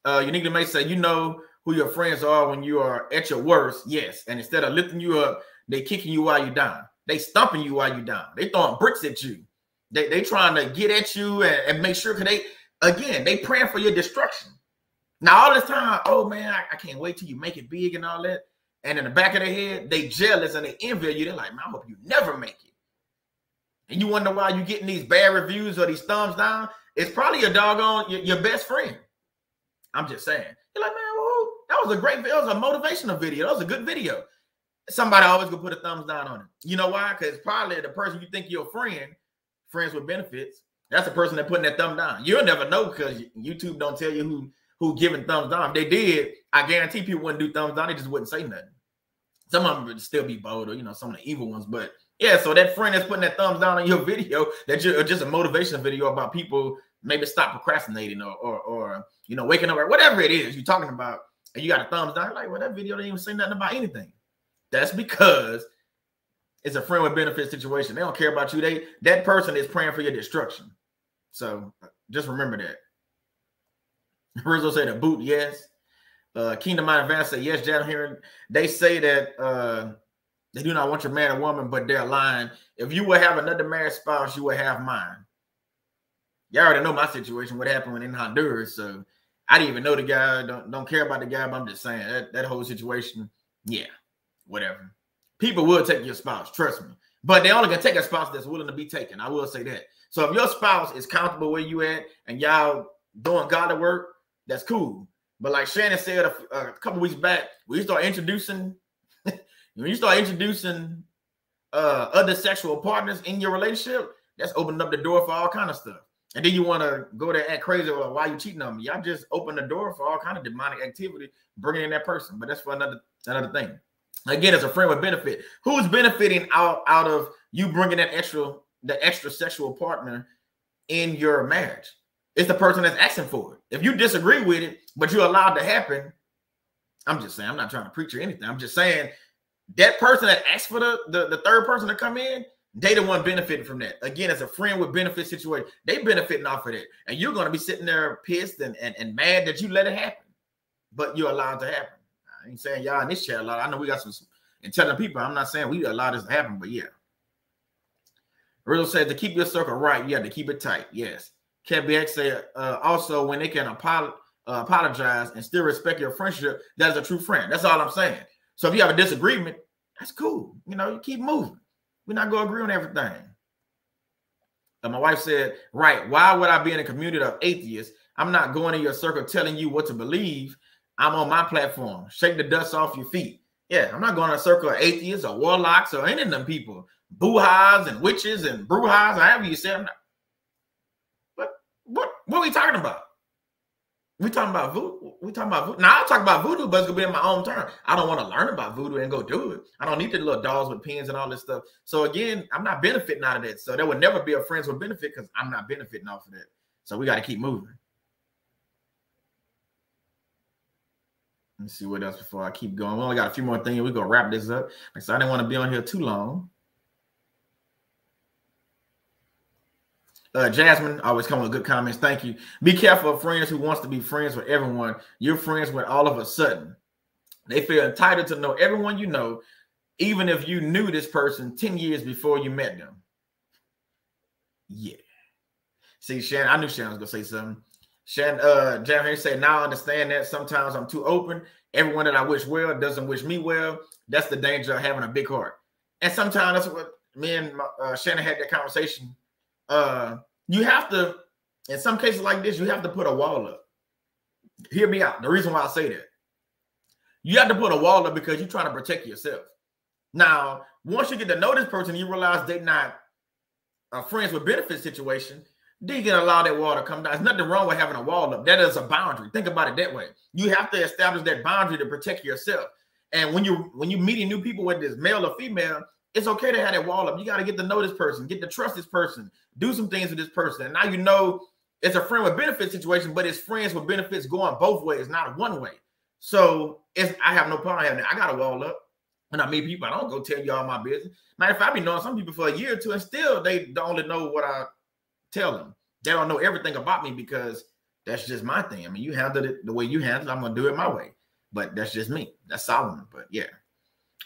Uniquely may say, who your friends are when you are at your worst. Yes. And instead of lifting you up, they kicking you while you're down. They stomping you while you're down. They throwing bricks at you. They trying to get at you and make sure, because they praying for your destruction. Now, all this time, oh man, I can't wait till you make it big and all that. And in the back of their head, they jealous and they envy you. They're like, man, I hope you never make it. And you wonder why you're getting these bad reviews or these thumbs down. It's probably your best friend. I'm just saying. You're like, man, whoa, that was a great video. It was a motivational video. That was a good video. Somebody always gonna put a thumbs down on it. You know why? Because probably the person you think you're friends with benefits, that's the person that putting that thumb down. You'll never know because YouTube don't tell you who giving thumbs down. If they did, I guarantee people wouldn't do thumbs down. They just wouldn't say nothing. Some of them would still be bold, or some of the evil ones. But yeah, so that friend that's putting that thumbs down on your video, that's just a motivational video about people maybe stop procrastinating or waking up or whatever it is you're talking about, and you got a thumbs down. Like, well, that video didn't even say nothing about anything. That's because it's a friend with benefit situation. They don't care about you. That person is praying for your destruction. So just remember that. Rizzo said a boot, yes. Kingdom Mind Advance said, yes, Jan here. They say that they do not want your man or woman, but they're lying. If you will have another married spouse, you will have mine. Y'all already know my situation, what happened when in Honduras. So I didn't even know the guy, don't care about the guy, but I'm just saying that whole situation, yeah, whatever. People will take your spouse, trust me. But they only can take a spouse that's willing to be taken. I will say that. So if your spouse is comfortable where you at and y'all doing godly work, that's cool. But like Shannon said a couple weeks back, when you start introducing other sexual partners in your relationship, that's opening up the door for all kind of stuff. And then you want to go there and act crazy, well, why you cheating on me? Y'all just open the door for all kind of demonic activity, bringing in that person. But that's for another thing. Again, as a friend with benefit, who's benefiting out of you bringing the extra sexual partner in your marriage? It's the person that's asking for it. If you disagree with it, but you're allowed to happen, I'm just saying, I'm not trying to preach or anything. I'm just saying that person that asked for the third person to come in, they the one benefiting from that. Again, as a friend with benefit situation, they benefiting off of it. And you're going to be sitting there pissed and mad that you let it happen. But you're allowed to happen. I ain't saying y'all in this chat a lot. I know we got some intelligent people. I'm not saying we allow this to happen, but yeah. Rizzo said to keep your circle right, you have to keep it tight. Yes. KBX said also when they can apologize and still respect your friendship, that's a true friend. That's all I'm saying. So if you have a disagreement, that's cool. You keep moving. We're not going to agree on everything. My wife said, right, why would I be in a community of atheists? I'm not going in your circle telling you what to believe. I'm on my platform. Shake the dust off your feet. Yeah, I'm not going in a circle of atheists or warlocks or any of them people. Boo-ha's and witches and brouhahas, however you say them. What are we talking about? We talking about voodoo. Now I'll talk about voodoo, but it's gonna be in my own term. I don't want to learn about voodoo and go do it. I don't need the little dolls with pins and all this stuff. So again, I'm not benefiting out of that. So there would never be a friends with benefit because I'm not benefiting off of that. So we got to keep moving. Let's see what else before I keep going. We only got a few more things. We're gonna wrap this up. So I didn't want to be on here too long. Jasmine always come with good comments. Thank you. Be careful of friends who wants to be friends with everyone. You're friends with all of a sudden. They feel entitled to know everyone you know, even if you knew this person 10 years before you met them. Yeah. See, Shannon, I knew Shannon was going to say something. Shannon, Jasmine said, now I understand that sometimes I'm too open. Everyone that I wish well doesn't wish me well. That's the danger of having a big heart. And sometimes that's what me and Shannon had that conversation. You have to, in some cases like this, you have to put a wall up. Hear me out. The reason why I say that, you have to put a wall up because you're trying to protect yourself. Now, once you get to know this person, you realize they're not a friends with benefits situation, then you can allow that wall to come down. There's nothing wrong with having a wall up. That is a boundary. Think about it that way. You have to establish that boundary to protect yourself. And when you meeting new people, whether it's male or female, it's okay to have that wall up. You got to get to know this person, get to trust this person, do some things with this person. And now you know it's a friend with benefits situation, but it's friends with benefits going both ways, not one way. So I have no problem having that. I got a wall up. When I meet people, I don't go tell you all my business. Matter of fact, I've been knowing some people for a year or two, and still they only know what I tell them. They don't know everything about me because that's just my thing. I mean, you handled it the way you handled it. I'm going to do it my way. But that's just me. That's Solomon. But yeah.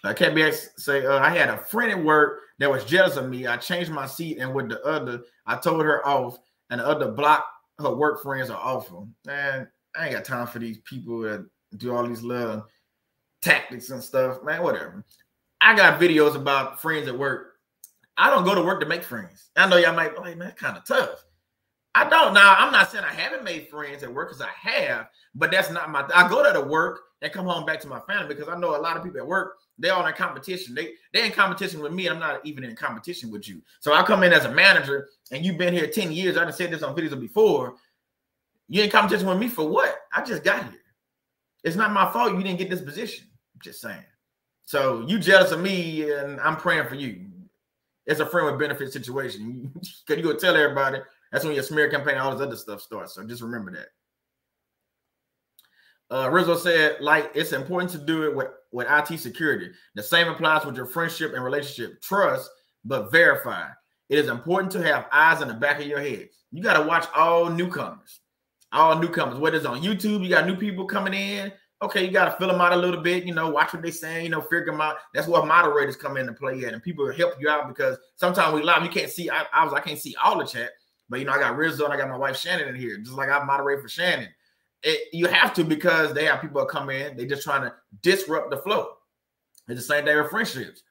KBX say, I had a friend at work that was jealous of me. I changed my seat, and with the other, I told her off, and the other blocked her work friends are awful. Man, I ain't got time for these people that do all these little tactics and stuff, man, whatever. I got videos about friends at work. I don't go to work to make friends. I know y'all might be like, man, that's kind of tough. I don't. Now, I'm not saying I haven't made friends at work, because I have, but that's not my, I go to work and come home back to my family, because I know a lot of people at work, they're all in competition. They're in competition with me. I'm not even in competition with you. So I come in as a manager, and you've been here 10 years. I done said this on videos before. You're in competition with me for what? I just got here. It's not my fault you didn't get this position. Just saying. So you jealous of me, and I'm praying for you. It's a friend with benefit situation. Because you go tell everybody, that's when your smear campaign, all this other stuff starts. So just remember that. Rizzo said, like, it's important to do it with IT security. The same applies with your friendship and relationship. Trust, but verify. It is important to have eyes in the back of your head. You got to watch all newcomers. All newcomers. Whether it's on YouTube, you got new people coming in. Okay, you got to fill them out a little bit, watch what they're saying, figure them out. That's what moderators come into play at, and people will help you out, because sometimes we live, you can't see, I can't see all the chat, but, I got Rizzo and I got my wife Shannon in here, just like I moderate for Shannon. You have to, because they have people that come in, they just trying to disrupt the flow. It's the same thing with friendships.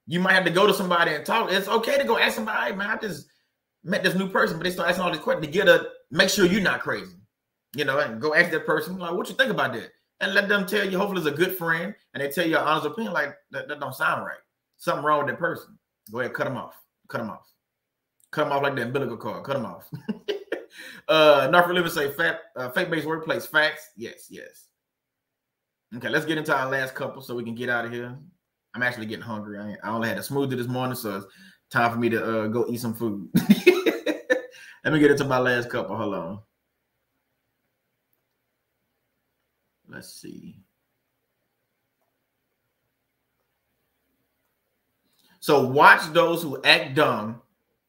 You might have to go to somebody and talk. It's okay to go ask somebody, hey, man, I just met this new person, but they start asking all these questions to make sure you're not crazy, and go ask that person, like, what you think about that? And let them tell you, hopefully it's a good friend, and they tell you an honest opinion, like, that don't sound right. Something wrong with that person. Go ahead, cut them off. Cut them off. Cut them off like the umbilical cord. Cut them off. Not for living say faith-based workplace. Facts. Yes, yes. Okay, let's get into our last couple so we can get out of here. I'm actually getting hungry. I only had a smoothie this morning, so it's time for me to go eat some food. Let me get into my last couple. Hold on. Let's see. So watch those who act dumb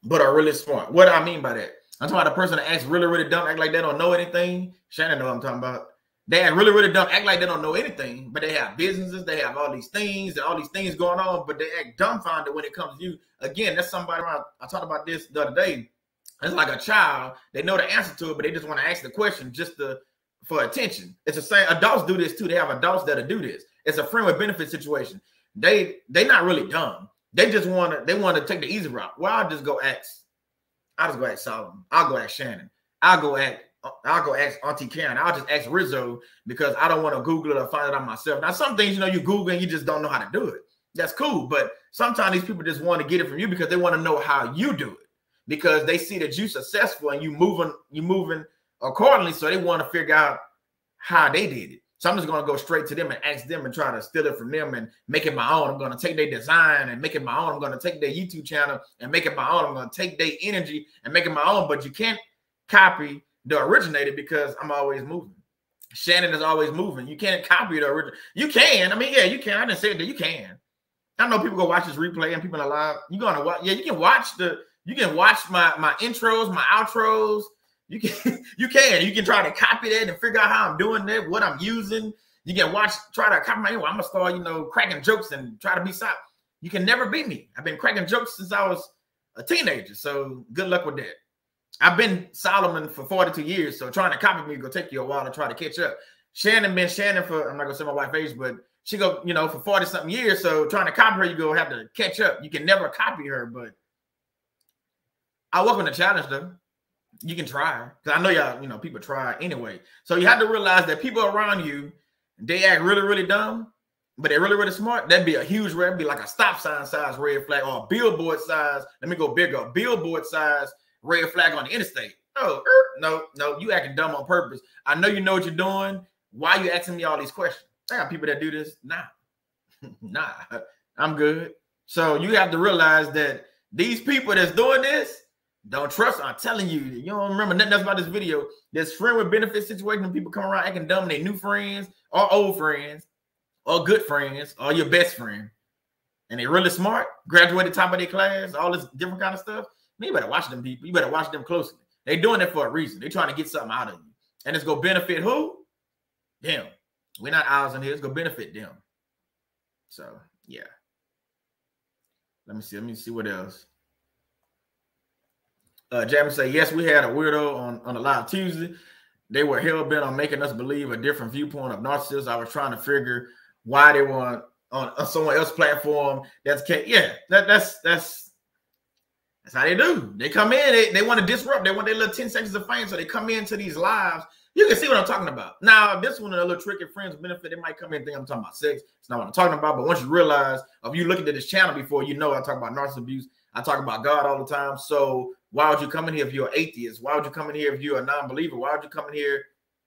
but are really smart. What do I mean by that? I'm talking about the person that acts really, really dumb, act like they don't know anything. Shannon know what I'm talking about. They act really, really dumb, act like they don't know anything, but they have businesses, they have all these things and all these things going on, but they act dumbfounded when it comes to you. Again, that's somebody around. I talked about this the other day. It's like a child. They know the answer to it, but they just want to ask the question just for attention. It's the same. Adults do this too. They have adults that'll do this. It's a friend with benefit situation. They not really dumb. They just want to take the easy route. Well, I'll just go ask Solomon. I'll go ask Shannon. I'll go ask Auntie Karen. I'll just ask Rizzo, because I don't want to Google it or find it out myself. Now, some things, you Google and you just don't know how to do it. That's cool. But sometimes these people just want to get it from you because they want to know how you do it, because they see that you're successful and you moving accordingly. So they want to figure out how they did it. So I'm just going to go straight to them and ask them and try to steal it from them and make it my own. I'm going to take their design and make it my own. I'm going to take their YouTube channel and make it my own. I'm going to take their energy and make it my own. But you can't copy the originator, because I'm always moving. Shannon is always moving. You can't copy the original. You can. I mean, yeah, you can. I didn't say that. You can. I know people go watch this replay and people are live. You're going to watch. Yeah, you can watch my intros, my outros. You can try to copy that and figure out how I'm doing that, what I'm using. You can try to copy I'm gonna start, cracking jokes and try to be solid. You can never beat me. I've been cracking jokes since I was a teenager. So good luck with that. I've been Solomon for 42 years. So trying to copy me is gonna take you a while to try to catch up. Shannon been Shannon for, I'm not gonna say my wife's age, but she go, for 40 something years. So trying to copy her, you go have to catch up. You can never copy her, but I welcome the challenge though. You can try, because I know y'all, you know, people try anyway. So you have to realize that people around you, they act really, really dumb, but they're really, really smart. That'd be a huge red, that'd be like a stop sign size red flag, or a billboard size. Let me go bigger, a billboard size red flag on the interstate. Oh, no, you acting dumb on purpose. I know you know what you're doing. Why are you asking me all these questions? I got people that do this. Nah, I'm good. So you have to realize that these people that's doing this, don't trust. I'm telling you, you don't remember nothing else about this video. This friend with benefit situation, when people come around acting dumb, they new friends or old friends or good friends or your best friend, and they really smart, graduated top of their class, all this different kind of stuff. You better watch them people. You better watch them closely. They're doing it for a reason. They're trying to get something out of you, and it's gonna benefit who? Them. We're not ours in here. It's gonna benefit them. So yeah. Let me see what else. Jamie say, yes, we had a weirdo on a live Tuesday. They were hell-bent on making us believe a different viewpoint of narcissists. I was trying to figure why they were on someone else's platform. That's how they do. They come in, they want to disrupt. They want their little 10 seconds of fame, so they come into these lives. You can see what I'm talking about. Now, this one, a little tricky, friends benefit, they might come in and think I'm talking about sex. It's not what I'm talking about. But once you realize, if you looking at this channel before, you know I talk about narcissist abuse. I talk about God all the time. So why would you come in here if you're an atheist? Why would you come in here if you're a non-believer? Why would you come in here?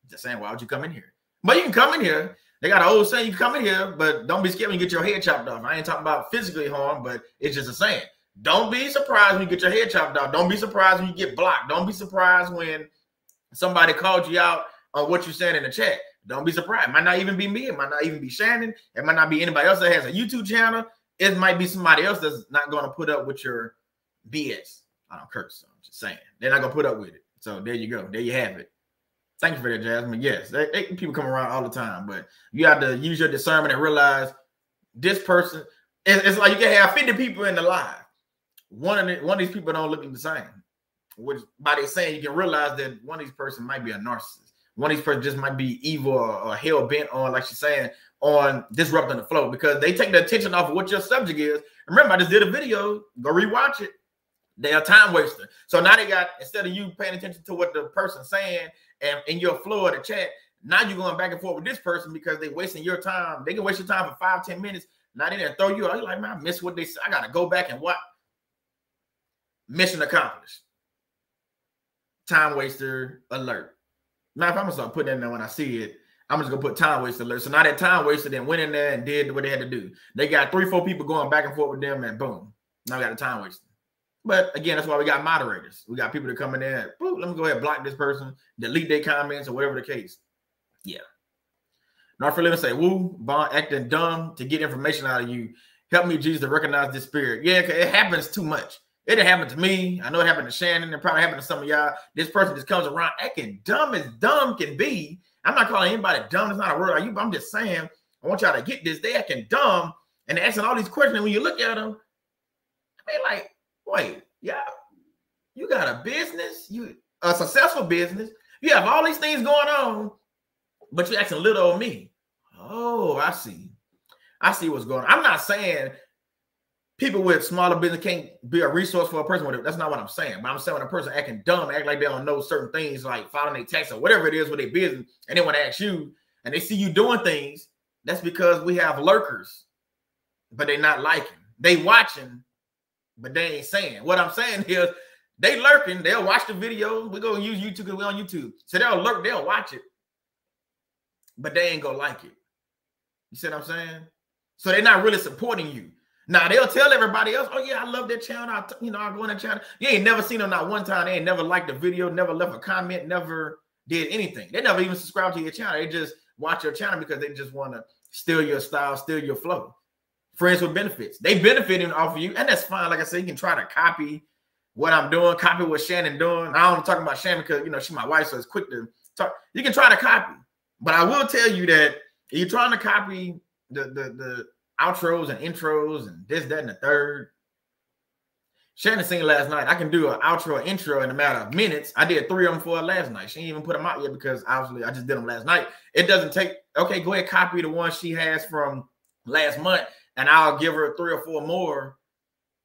Just saying, why would you come in here? But you can come in here. They got an old saying, you can come in here, but don't be scared when you get your head chopped off. I ain't talking about physically harm, but it's just a saying. Don't be surprised when you get your head chopped off. Don't be surprised when you get blocked. Don't be surprised when somebody called you out on what you're saying in the chat. Don't be surprised. It might not even be me. It might not even be Shannon. It might not be anybody else that has a YouTube channel. It might be somebody else that's not going to put up with your BS. I don't curse, so I'm just saying. They're not going to put up with it. So there you go. There you have it. Thank you for that, Jasmine. Yes, people come around all the time, but you have to use your discernment and realize this person, it's like you can have 50 people in the live. One of these people don't look the same. Which by they saying, you can realize that one of these person might be a narcissist. One of these person just might be evil or hell bent on, like she's saying, on disrupting the flow, because they take the attention off of what your subject is. Remember, I just did a video. Go rewatch it. They are time waster. So now they got, instead of you paying attention to what the person's saying and in your flow of the chat, now you're going back and forth with this person because they're wasting your time. They can waste your time for 5-10 minutes. Now they didn't throw you out. You're like, man, I missed what they said. I got to go back and what? Mission accomplished. Time waster alert. Now, if I'm going to start putting in there when I see it, I'm just going to put time waster alert. So now that time waster then went in there and did what they had to do. They got 3-4 people going back and forth with them, and boom. Now we got a time waster. But again, that's why we got moderators. We got people that come in there. Let me go ahead and block this person, delete their comments, or whatever the case. Yeah. Narcissist say, woo, Bond acting dumb to get information out of you. Help me, Jesus, to recognize this spirit. Yeah, it happens too much. It didn't happen to me. I know it happened to Shannon. It probably happened to some of y'all. This person just comes around acting dumb as dumb can be. I'm not calling anybody dumb. It's not a word I use, but I'm just saying, I want y'all to get this. They acting dumb, and they're asking all these questions. And when you look at them, I mean, like, wait, yeah, you got a business, a successful business. You have all these things going on, but you're asking little on me. Oh, I see. I see what's going on. I'm not saying people with smaller business can't be a resource for a person with it. That's not what I'm saying. But I'm saying when a person acting dumb, act like they don't know certain things, like filing their tax or whatever it is with their business, and they want to ask you, and they see you doing things, that's because we have lurkers, but they not liking. They watching, but they ain't saying. What I'm saying is they lurking. They'll watch the video. We're going to use YouTube because we're on YouTube. So they'll lurk. They'll watch it, but they ain't going to like it. You see what I'm saying? So they're not really supporting you. Now, they'll tell everybody else, oh, yeah, I love that channel. I go in that channel. You ain't never seen them not one time. They ain't never liked the video, never left a comment, never did anything. They never even subscribed to your channel. They just watch your channel because they just want to steal your style, steal your flow. Friends with benefits. They benefiting off of you, and that's fine. Like I said, you can try to copy what I'm doing, copy what Shannon doing. I don't talk about Shannon because, she's my wife, so it's quick to talk. You can try to copy. But I will tell you that if you're trying to copy the outros and intros and this, that, and the third. Shannon seen last night. I can do an outro and intro in a matter of minutes. I did 3 of them for her last night. She didn't even put them out yet because obviously I just did them last night. It doesn't take, okay, go ahead, copy the one she has from last month, and I'll give her 3 or 4 more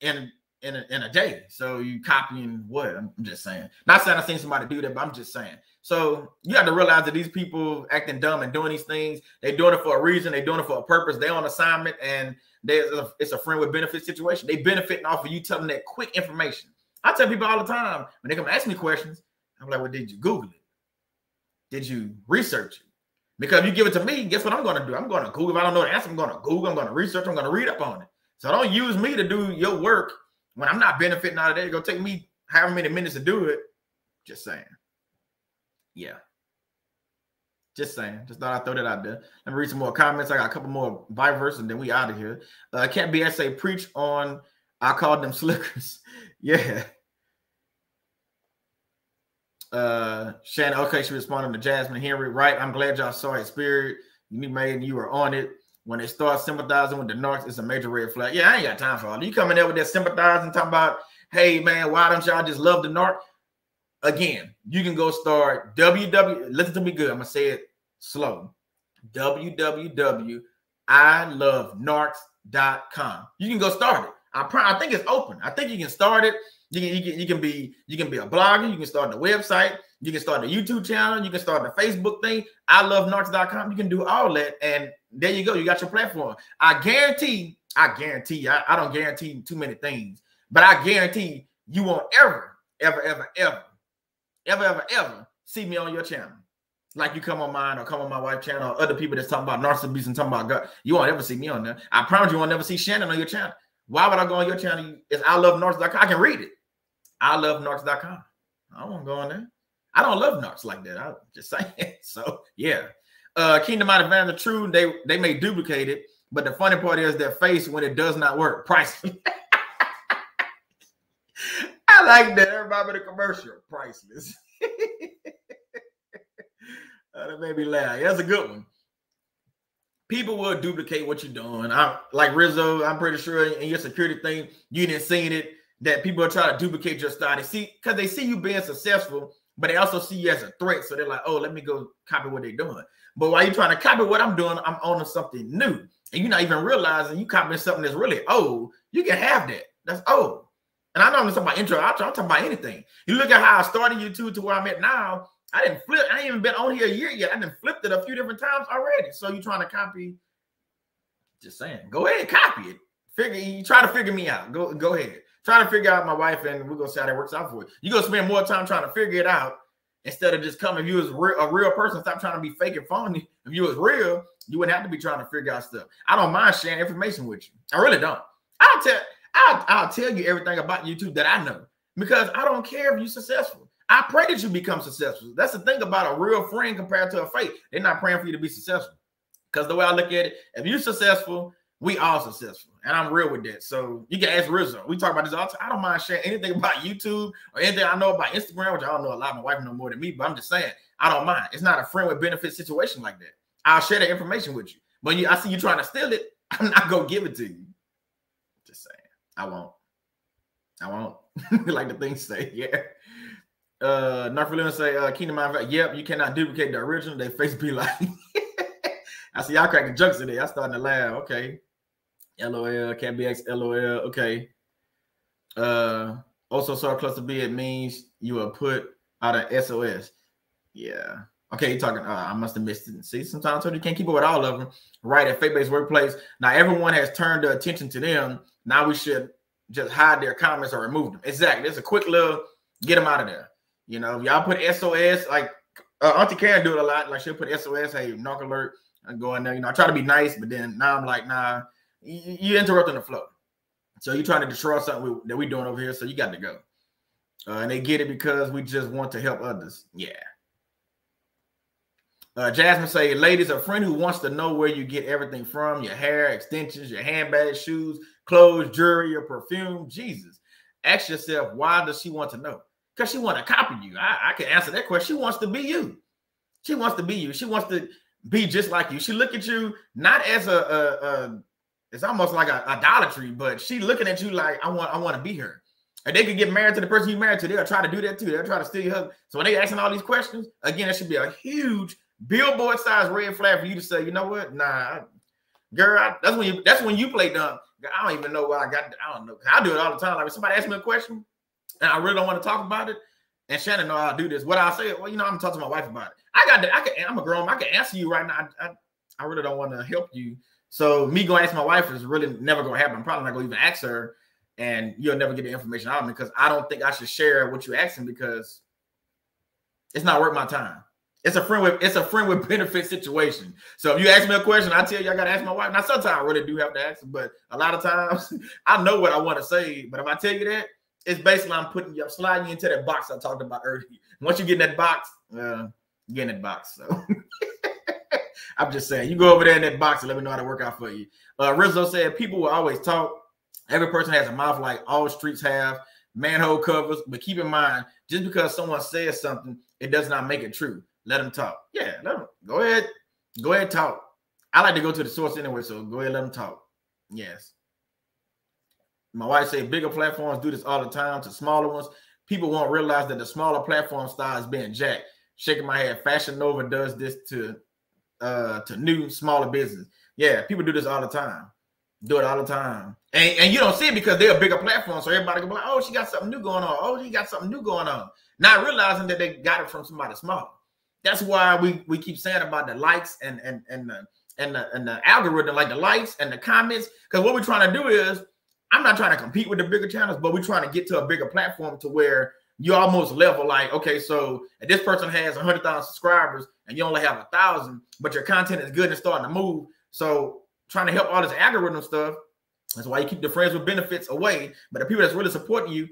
in in a day. So you copying what? I'm just saying. Not saying I've seen somebody do that, but I'm just saying. So you have to realize that these people acting dumb and doing these things, they're doing it for a reason. They're doing it for a purpose. They're on assignment, and it's a friend with benefit situation. They benefiting off of you telling that quick information. I tell people all the time when they come ask me questions, I'm like, well, did you Google it? Did you research it? Because if you give it to me, guess what I'm going to do? I'm going to Google. If I don't know the answer, I'm going to Google. I'm going to research. I'm going to read up on it. So don't use me to do your work when I'm not benefiting out of it. It's going to take me however many minutes to do it. Just saying. Yeah. Just saying. Just thought I'd throw that out there. Let me read some more comments. I got a couple more Bible verses, and then we out of here. Can't be say preach on, I called them slickers. Yeah. Shannon, okay, she responded to Jasmine Henry. Right. I'm glad y'all saw his spirit. You made and you were on it. When they start sympathizing with the narcs, it's a major red flag. Yeah, I ain't got time for all that. You coming there with that sympathizing, talking about, hey man, why don't y'all just love the narc? Again, you can go start listen to me good. I'm gonna say it slow. www.ilovenarcs.com. You can go start it. I think it's open. I think you can start it. You can be a blogger. You can start the website. You can start the YouTube channel. You can start the Facebook thing. ilovenarcs.com. You can do all that, and there you go. You got your platform. I guarantee. I don't guarantee too many things, but I guarantee you won't ever see me on your channel. Like you come on mine or come on my wife's channel or other people that's talking about narcissists and talking about God. You won't ever see me on there. I promise you won't never see Shannon on your channel. Why would I go on your channel? It's ilovenarcs.com. I can read it. ilovenarcs.com. I won't go on there. I don't love narcs like that. I'm just saying. So yeah. Kingdom Out of Van, the true, they may duplicate it, but the funny part is their face when it does not work. Priceless. I like that. Everybody with a commercial. Priceless. That made me laugh. That's a good one. People will duplicate what you're doing. Like Rizzo, I'm pretty sure in your security thing, you didn't see it, that people are trying to duplicate your style. Because they see you being successful, but they also see you as a threat. So they're like, oh, let me go copy what they're doing. But while you're trying to copy what I'm doing, I'm owning something new. And you're not even realizing you copying something that's really old. You can have that. That's old. And I know I'm talking about intro, outro. I'm talking about anything. You look at how I started YouTube to where I'm at now. I ain't even been on here a year yet. I done flipped it a few different times already. So you trying to copy? Just saying. Go ahead, copy it. You try to figure me out. Go ahead. Try to figure out my wife, and we're gonna see how that works out for you. You're gonna spend more time trying to figure it out instead of just coming. If you was a real person, stop trying to be fake and phony. If you was real, you wouldn't have to be trying to figure out stuff. I don't mind sharing information with you. I really don't. I'll tell you everything about YouTube that I know, because I don't care if you're successful. I pray that you become successful. That's the thing about a real friend compared to a fake. They're not praying for you to be successful. Because the way I look at it, if you're successful, we all successful. And I'm real with that. So you can ask Rizzo. We talk about this all the time. I don't mind sharing anything about YouTube or anything I know about Instagram, which I don't know a lot. My wife knows more than me, but I'm just saying, I don't mind. It's not a friend with benefit situation like that. I'll share that information with you. But I see you trying to steal it, I'm not going to give it to you. Just saying. I won't. Like the things say, yeah. Narcissist say, Kingdom Out. Yep, you cannot duplicate the original. They face be like, I see y'all cracking jokes today. I starting to laugh. Okay. LOL, can't be X, LOL. Okay. Also saw cluster B, it means you will put out an SOS. Yeah. Okay, you're talking, I must have missed it. See, sometimes you can't keep up with all of them. Right, at faith-based workplace. Now, everyone has turned their attention to them. Now we should just hide their comments or remove them. Exactly. It's a quick little, get them out of there. You know, if y'all put SOS, like Auntie Karen do it a lot. Like she'll put SOS, hey, knock alert, and go in there. You know, I try to be nice, but then now I'm like, nah, you interrupting the flow. So you're trying to destroy something that we're doing over here. So you got to go. And they get it because we just want to help others. Yeah. Jasmine say, ladies, a friend who wants to know where you get everything from, your hair, extensions, your handbags, shoes, clothes, jewelry, your perfume. Jesus. Ask yourself, why does she want to know? Because she want to copy you. I can answer that question. She wants to be you. She wants to be you. She wants to be just like you. She look at you not as it's almost like a idolatry, but she looking at you like, I want to be her. And they could get married to the person you married to. They'll try to do that too. They'll try to steal your husband. So when they asking all these questions, again, it should be a huge billboard size red flag for you to say, you know what? Nah, girl, that's when you play dumb. I don't even know why I got. I don't know. I do it all the time. Like if somebody asks me a question and I really don't want to talk about it, and Shannon know I'll do this. What I'll say, well, you know, I'm talking to my wife about it. I'm a grown. I can answer you right now. I really don't want to help you. So me going to ask my wife is really never going to happen. I'm probably not going to even ask her, and you'll never get the information out of me because I don't think I should share what you're asking because it's not worth my time. It's a friend with benefit situation. So if you ask me a question, I tell you I got to ask my wife. Now sometimes I really do have to ask her, but a lot of times I know what I want to say. But if I tell you that, it's basically I'm sliding you into that box I talked about earlier. Once you get in that box, get in that box. So I'm just saying, you go over there in that box and let me know how to work out for you. Rizzo said people will always talk. Every person has a mouth like all streets have, manhole covers. But keep in mind, just because someone says something, it does not make it true. Let them talk. Yeah, let them. Go ahead, talk. I like to go to the source anyway, so go ahead, let them talk. Yes. My wife said bigger platforms do this all the time to smaller ones. People won't realize that the smaller platform style is being jacked. Shaking my head. Fashion Nova does this to new, smaller business. Yeah, people do this all the time. Do it all the time. And you don't see it because they're a bigger platform, so everybody can be like, oh, she got something new going on. Oh, she got something new going on. Not realizing that they got it from somebody smaller. That's why we keep saying about the likes and the algorithm, like the likes and the comments. Because what we're trying to do is, I'm not trying to compete with the bigger channels, but we're trying to get to a bigger platform to where you almost level like, okay, so if this person has 100,000 subscribers and you only have 1,000, but your content is good and starting to move. So trying to help all this algorithm stuff. That's why you keep the friends with benefits away. But the people that's really supporting you,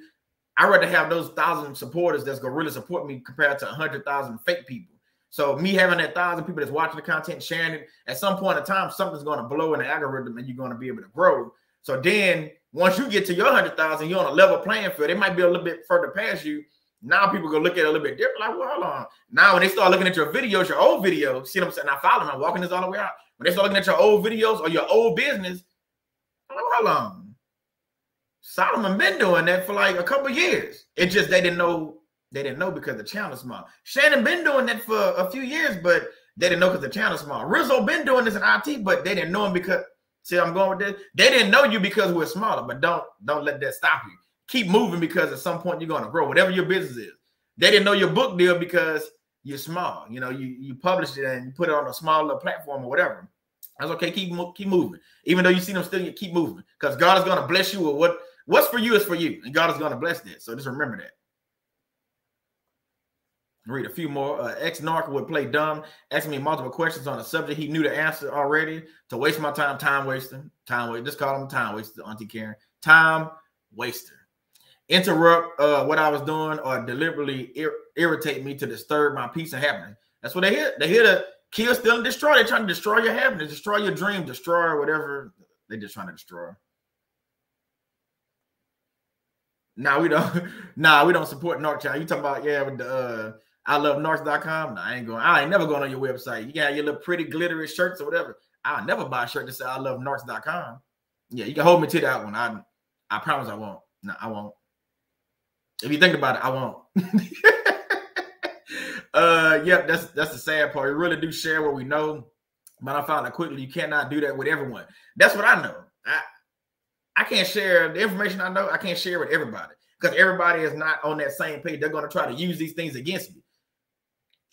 I'd rather have those 1,000 supporters that's going to really support me compared to 100,000 fake people. So me having that 1,000 people that's watching the content, sharing it, at some point in time, something's going to blow in the algorithm and you're going to be able to grow. So then once you get to your 100,000, you're on a level playing field. It might be a little bit further past you. Now people go look at it a little bit different. Like, well, hold on. Now when they start looking at your videos, your old videos, see what I'm saying? I follow them. I'm walking this all the way out. When they start looking at your old videos or your old business, I'm like, hold on. Solomon been doing that for like a couple of years. It just they didn't know because the channel is small. Shannon been doing that for a few years, but they didn't know because the channel is small. Rizzo been doing this in IT, but they didn't know him because see, I'm going with this. They didn't know you because we're smaller, but don't let that stop you. Keep moving because at some point you're going to grow, whatever your business is. They didn't know your book deal because you're small. You know, you published it and you put it on a smaller platform or whatever. That's okay. Keep moving. Even though you see them still, you keep moving because God is going to bless you with what's for you is for you, and God is going to bless that. So just remember that. Read a few more. Ex-narc would play dumb, asking me multiple questions on a subject he knew the answer already to waste my time. Time wasting. Just call him time waster, Auntie Karen. Time waster. Interrupt what I was doing or deliberately irritate me to disturb my peace and happiness. That's what they hear. They hear to kill, steal, and destroy. They're trying to destroy your happiness, destroy your dream, destroy whatever they're just trying to destroy. We don't support Narc Channel. You talking about, yeah, with the I love narcs.com. No, I ain't never going on your website. You got your little pretty glittery shirts or whatever. I'll never buy a shirt that says I love narcs.com. Yeah, you can hold me to that one. I promise I won't. No, I won't. If you think about it, I won't. Yep, that's the sad part. We really do share what we know, but I found out quickly you cannot do that with everyone. That's what I know. I can't share the information I know. I can't share with everybody because everybody is not on that same page. They're going to try to use these things against me.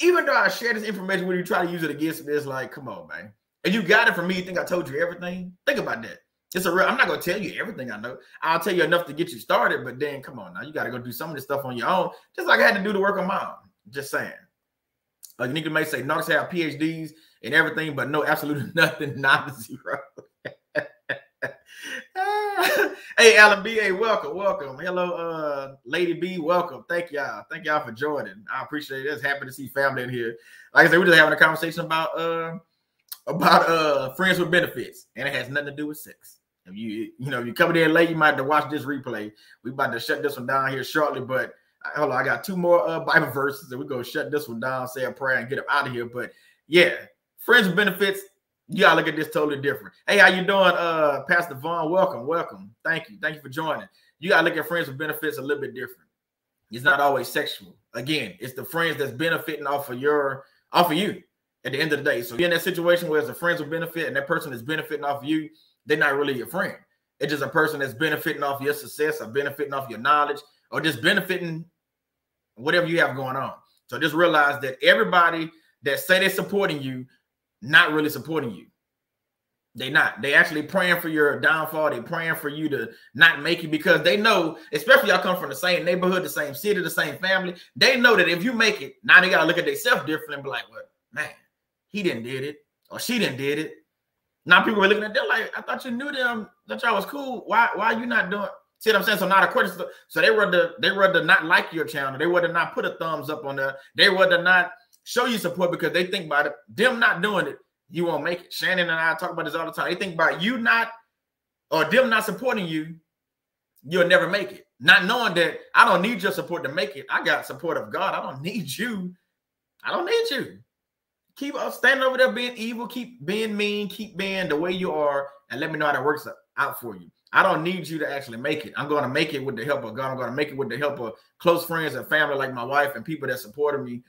Even though I share this information when you try to use it against me, it's like, come on, man. And you got it from me. You think I told you everything? Think about that. I'm not going to tell you everything I know. I'll tell you enough to get you started, but then come on now. You got to go do some of this stuff on your own, just like I had to do the work on my own. Just saying. Like Nick may say, narcs have PhDs and everything, but no, absolutely nothing, not zero. Hey, Alan B, hey, welcome. Hello, Lady B, welcome. Thank y'all for joining. I appreciate it. It's happy to see family in here. Like I said, we're just having a conversation about friends with benefits, and it has nothing to do with sex. If you come in late, you might have to watch this replay. We about to shut this one down here shortly, but hold on, I got two more Bible verses, and we're gonna shut this one down, say a prayer, and get up out of here. But yeah, friends with benefits. You gotta look at this totally different. Hey, how you doing, Pastor Vaughn? Welcome. Thank you for joining. You gotta look at friends with benefits a little bit different. It's not always sexual. Again, it's the friends that's benefiting off of you at the end of the day. So you're in that situation where it's a friends with benefit and that person is benefiting off of you, they're not really your friend. It's just a person that's benefiting off your success or benefiting off your knowledge or just benefiting whatever you have going on. So just realize that everybody that say they're supporting you, not really supporting you. They not. They actually praying for your downfall. They praying for you to not make it because they know, especially y'all come from the same neighborhood, the same city, the same family. They know that if you make it, now they got to look at themselves differently and be like, well, man, he didn't did it or she didn't did it. Now people are looking at them like, I thought you knew them, that y'all was cool. Why are you not doing? See what I'm saying? So not a question. So they rather not like your channel. They rather not put a thumbs up on there. They rather not show you support because they think about it. Them not doing it, you won't make it. Shannon and I talk about this all the time. They think about you not, or them not supporting you, you'll never make it. Not knowing that I don't need your support to make it. I got support of God. I don't need you. I don't need you. Keep standing over there being evil. Keep being mean. Keep being the way you are. And let me know how that works out for you. I don't need you to actually make it. I'm going to make it with the help of God. I'm going to make it with the help of close friends and family like my wife and people that supported me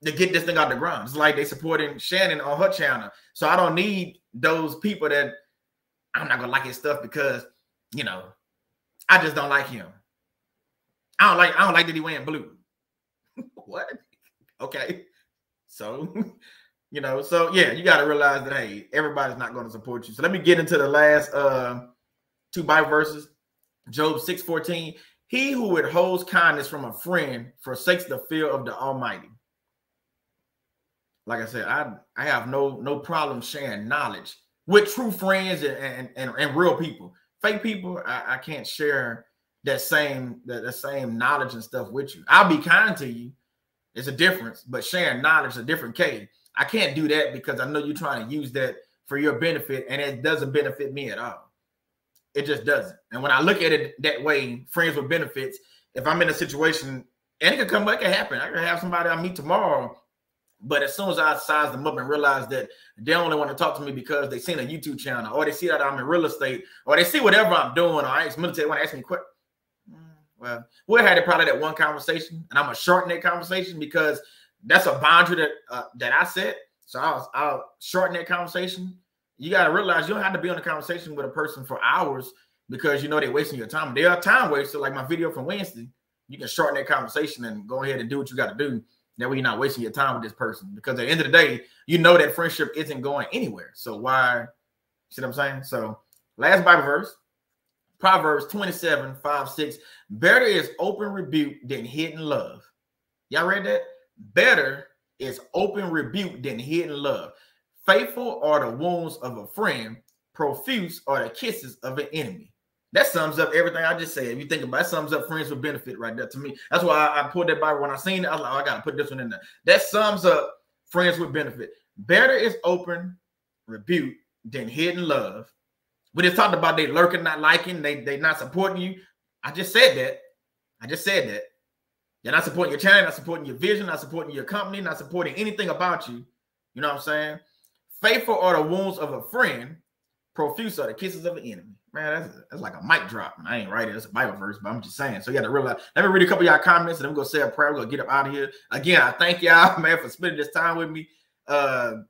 to get this thing out the ground. It's like they supporting Shannon on her channel. So I don't need those people that I'm not going to like his stuff because, you know, I just don't like him. I don't like that he wearing blue. What? Okay. So, you know, so yeah, you got to realize that, hey, everybody's not going to support you. So let me get into the last two Bible verses. Job 6:14. He who withholds kindness from a friend forsakes the fear of the Almighty. Like I said, I have no problem sharing knowledge with true friends and real people. Fake people, I can't share that same knowledge and stuff with you. I'll be kind to you. It's a difference, but sharing knowledge is a different case. I can't do that because I know you're trying to use that for your benefit, and it doesn't benefit me at all. It just doesn't. And when I look at it that way, friends with benefits, if I'm in a situation, and it could come back, it can happen. I could have somebody I meet tomorrow, but as soon as I size them up and realize that they only want to talk to me because they seen a YouTube channel, or they see that I'm in real estate, or they see whatever I'm doing, or I ex-military want to ask me quick. Well, we'll have probably that one conversation, and I'm gonna shorten that conversation because that's a boundary that I set. So I'll shorten that conversation. You got to realize you don't have to be on a conversation with a person for hours because you know they're wasting your time. They are time wasters, like my video from Wednesday. You can shorten that conversation and go ahead and do what you got to do. That way you're not wasting your time with this person because at the end of the day, you know that friendship isn't going anywhere. So why? See what I'm saying? So last Bible verse. Proverbs 27:5-6. Better is open rebuke than hidden love. Y'all read that? Better is open rebuke than hidden love. Faithful are the wounds of a friend. Profuse are the kisses of an enemy. That sums up everything I just said. If you think about it, that sums up friends with benefit right there to me. That's why I pulled that Bible when I seen it. I was like, oh, I got to put this one in there. That sums up friends with benefit. Better is open rebuke than hidden love. We just talked about they lurking, not liking, they not supporting you. I just said that. They're not supporting your channel, not supporting your vision, not supporting your company, not supporting anything about you. You know what I'm saying? Faithful are the wounds of a friend. Profuse are the kisses of the enemy. Man, that's like a mic drop. I ain't writing. It's a Bible verse, but I'm just saying. So you got to realize. Let me read a couple of y'all comments, and I'm going to say a prayer. We're going to get up out of here. Again, I thank y'all, man, for spending this time with me. Y'all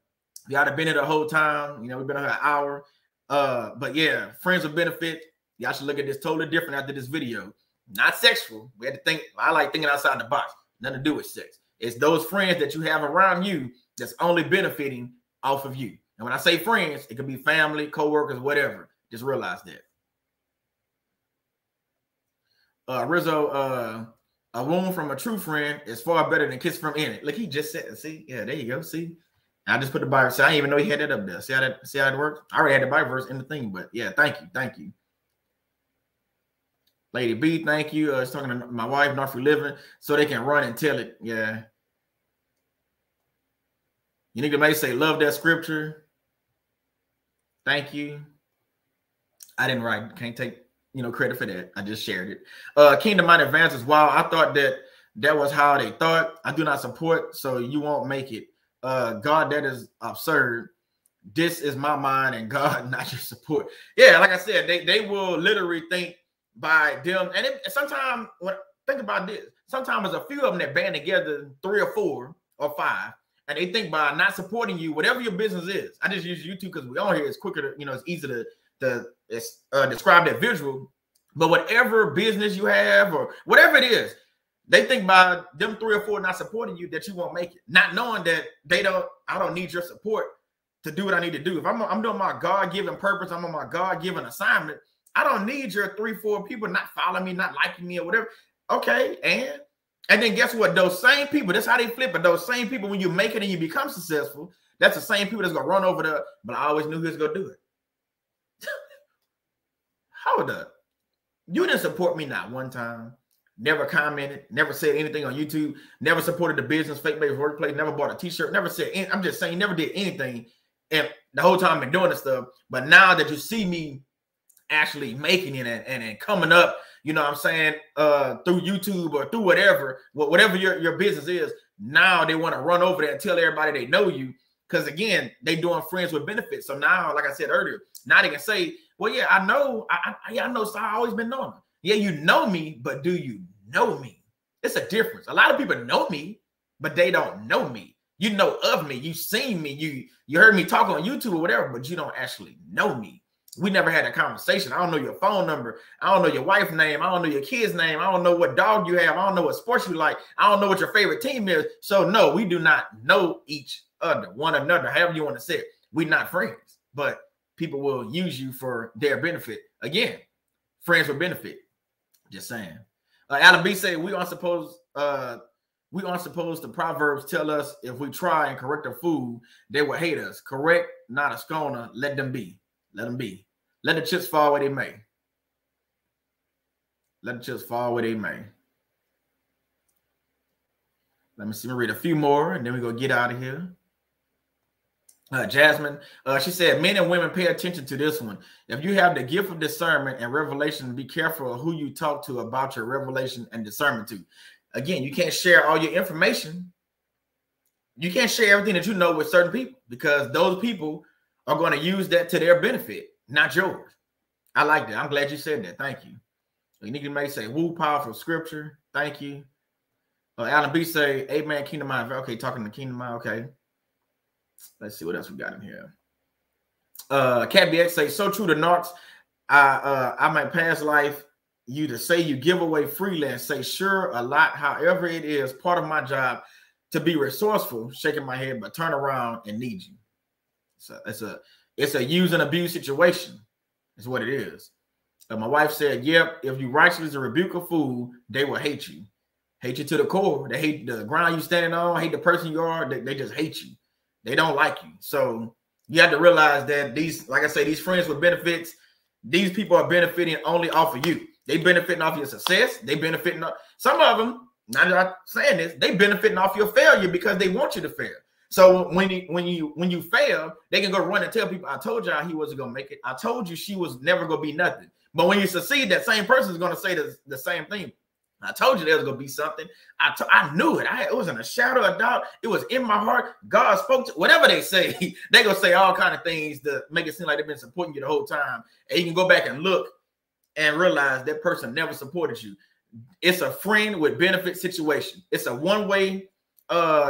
have been here the whole time. You know, we've been here an hour. But yeah, friends with benefit. Y'all should look at this totally different after this video. Not sexual. We had to think. I like thinking outside the box. Nothing to do with sex. It's those friends that you have around you that's only benefiting off of you. And when I say friends, it could be family, co-workers, whatever. Just realize that. Rizzo, a wound from a true friend is far better than a kiss from enemy. Look, he just said, see, yeah, there you go. See, I just put the Bible. See, I didn't even know he had that up there. See how it works? I already had the Bible verse in the thing, but yeah, thank you. Lady B, thank you. It's talking to my wife, Not For Living, so they can run and tell it. Yeah. You need to maybe say, love that scripture. Thank you. I didn't write. Can't take credit for that. I just shared it. Kingdom Mind Advances. Wow, I thought that was how they thought. I do not support, so you won't make it. God, that is absurd. This is my mind and God, not your support. Yeah, like I said, they will literally think by them. And sometimes, think about this. Sometimes there's a few of them that band together, 3 or 4 or 5. And they think by not supporting you, whatever your business is. I just use YouTube because we on here. It's quicker to, it's easy to describe that visual, but whatever business you have or whatever it is, they think by them 3 or 4 not supporting you that you won't make it, not knowing that I don't need your support to do what I need to do. If I'm doing my God-given purpose, I'm on my God-given assignment, I don't need your 3, 4 people not following me, not liking me or whatever. Okay, and then guess what? Those same people, that's how they flip it. Those same people, when you make it and you become successful, that's the same people that's going to run over there, but I always knew he was going to do it. Hold up. You didn't support me not one time. Never commented, never said anything on YouTube, never supported the business, faith-based workplace, never bought a t-shirt, never said anything. I'm just saying, you never did anything. And the whole time I've been doing this stuff. But now that you see me actually making it and coming up, you know what I'm saying, through YouTube or through whatever your business is, now they want to run over there and tell everybody they know you. Because again, they doing friends with benefits. So now, like I said earlier, now they can say, well, yeah, I know, I know, so I've always been knowing them. Yeah, you know me, but do you know me? It's a difference. A lot of people know me, but they don't know me. You know of me, you've seen me, you heard me talk on YouTube or whatever, but you don't actually know me. We never had a conversation. I don't know your phone number. I don't know your wife's name. I don't know your kid's name. I don't know what dog you have. I don't know what sports you like. I don't know what your favorite team is. So no, we do not know each other, one another, however you want to say it. We're not friends, but people will use you for their benefit. Again, friends with benefit. Just saying. Alan B say we aren't supposed to. Proverbs tell us if we try and correct a fool, they will hate us. Correct, not a scorner. Let them be. Let them be. Let the chips fall where they may. Let the chips fall where they may. Let me see. Let me read a few more, and then we're gonna get out of here. Jasmine, she said, men and women, pay attention to this one. If you have the gift of discernment and revelation, be careful of who you talk to about your revelation and discernment to. Again, you can't share all your information. You can't share everything that you know with certain people because those people are going to use that to their benefit, not yours. I like that. I'm glad you said that. Thank you. Nikki May say, woo, powerful scripture. Thank you. Alan B say, amen, kingdom mind. Okay, talking to kingdom mind. Okay. Let's see what else we got in here. Cat BX say, so true to Narcs. I my past life, you to say you give away freelance, say sure a lot. However, it is part of my job to be resourceful, shaking my head, but turn around and need you. So it's a use and abuse situation, is what it is. My wife said, yep, if you righteously rebuke a fool, they will hate you. Hate you to the core. They hate the ground you standing on, hate the person you are. They just hate you. They don't like you. So you have to realize that these, like I say, these friends with benefits, these people are benefiting only off of you. They benefiting off your success. They benefiting off, some of them, not that I'm saying this, they benefiting off your failure because they want you to fail. So when you fail, they can go run and tell people, I told y'all he wasn't going to make it. I told you she was never going to be nothing. But when you succeed, that same person is going to say the same thing. I told you there was going to be something. I knew it. It wasn't a shadow of doubt. It was in my heart. God spoke to whatever they say. They're going to say all kind of things to make it seem like they've been supporting you the whole time. And you can go back and look and realize that person never supported you. It's a friend with benefit situation. It's a one-way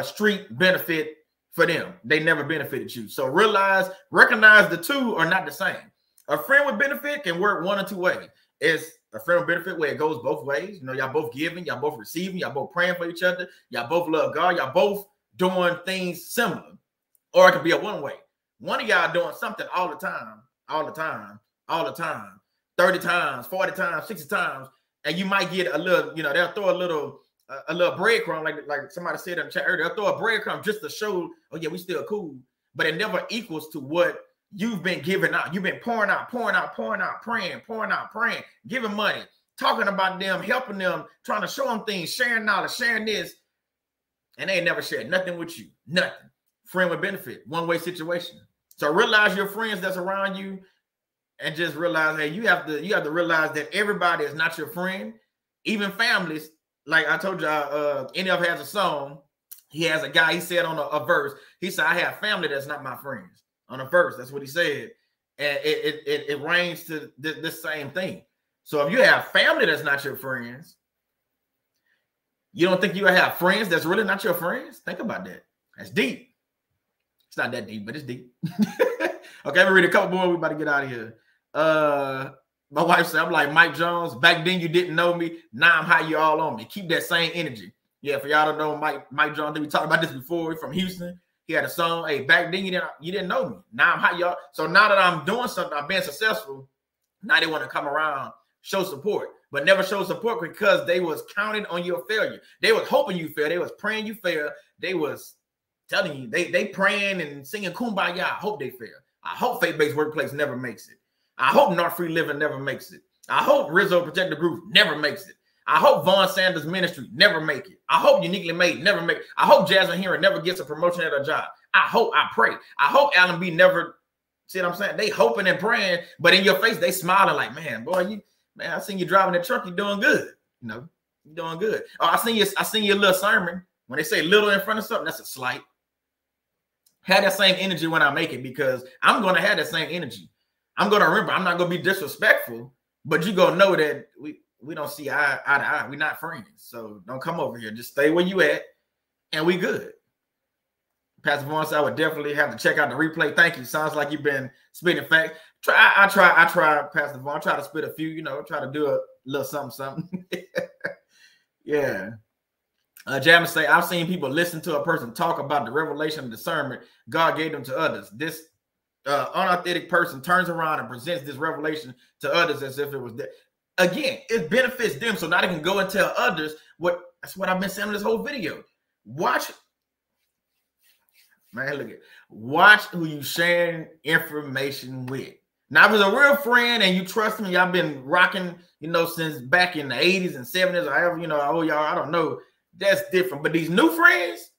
street benefit for them. They never benefited you. So recognize the two are not the same. A friend with benefit can work one or two ways. It's a friend with benefit where it goes both ways. You know, y'all both giving, y'all both receiving, y'all both praying for each other, y'all both love God, y'all both doing things similar. Or it could be a one way. One of y'all doing something all the time, 30 times, 40 times, 60 times, and you might get a little, you know, they'll throw a little breadcrumb, like somebody said in the chat earlier, they'll throw a breadcrumb just to show, oh yeah, we still cool, but it never equals to what you've been giving out. You've been pouring out, praying, giving money, talking about them, helping them, trying to show them things, sharing knowledge, sharing this, and they ain't never shared nothing with you, nothing. Friend with benefit, one-way situation. So realize your friends that's around you, and just realize, hey, you have to realize that everybody is not your friend, even families. Like I told y'all, NF has a song. He has a guy. He said on a verse, he said, "I have family that's not my friends." On a verse, that's what he said, and it ranges to this same thing. So if you have family that's not your friends, you don't think you have friends that's really not your friends? Think about that. That's deep. It's not that deep, but it's deep. Okay, let me read a couple more. We're about to get out of here. My wife said, I'm like Mike Jones. Back then you didn't know me. Now I'm how you all on me. Keep that same energy. Yeah, for y'all don't know Mike Jones, we talked about this before. He's from Houston. He had a song. Hey, back then you didn't know me. Now I'm how y'all. So now that I'm doing something, I'm being successful. Now they want to come around, show support, but never show support because they was counting on your failure. They was hoping you fail. They was praying you fail. They was telling you they praying and singing kumbaya. I hope they fail. I hope faith-based workplace never makes it. I hope Not Free Living never makes it. I hope Rizzo Protective Group never makes it. I hope Vaughn Sanders Ministry never make it. I hope Uniquely Made never make it. I hope Jasmine Heron never gets a promotion at her job. I hope, I pray. I hope Alan B never, see what I'm saying? They hoping and praying, but in your face, they smiling like, man, boy, I seen you driving that truck, you doing good. You know, you doing good. Oh, I seen your little sermon. When they say little in front of something, that's a slight. Have that same energy when I make it, because I'm going to have that same energy. I'm going to remember, I'm not going to be disrespectful, but you're going to know that we don't see eye to eye. We're not friends. So don't come over here. Just stay where you at, and we good. Pastor Vaughn said I would definitely have to check out the replay. Thank you. Sounds like you've been spitting facts. I try, Pastor Vaughn. Try to spit a few, try to do a little something. Yeah. Jamin say, I've seen people listen to a person talk about the revelation and discernment God gave them to others. This unauthentic person turns around and presents this revelation to others as if it was there. Again, it benefits them, so now they can go and tell others what. That's what I've been saying in this whole video. Watch, man. Watch who you sharing information with. Now, if it's a real friend and you trust me, y'all been rocking, since back in the 80s and 70s, or however, y'all, I don't know. That's different. But these new friends,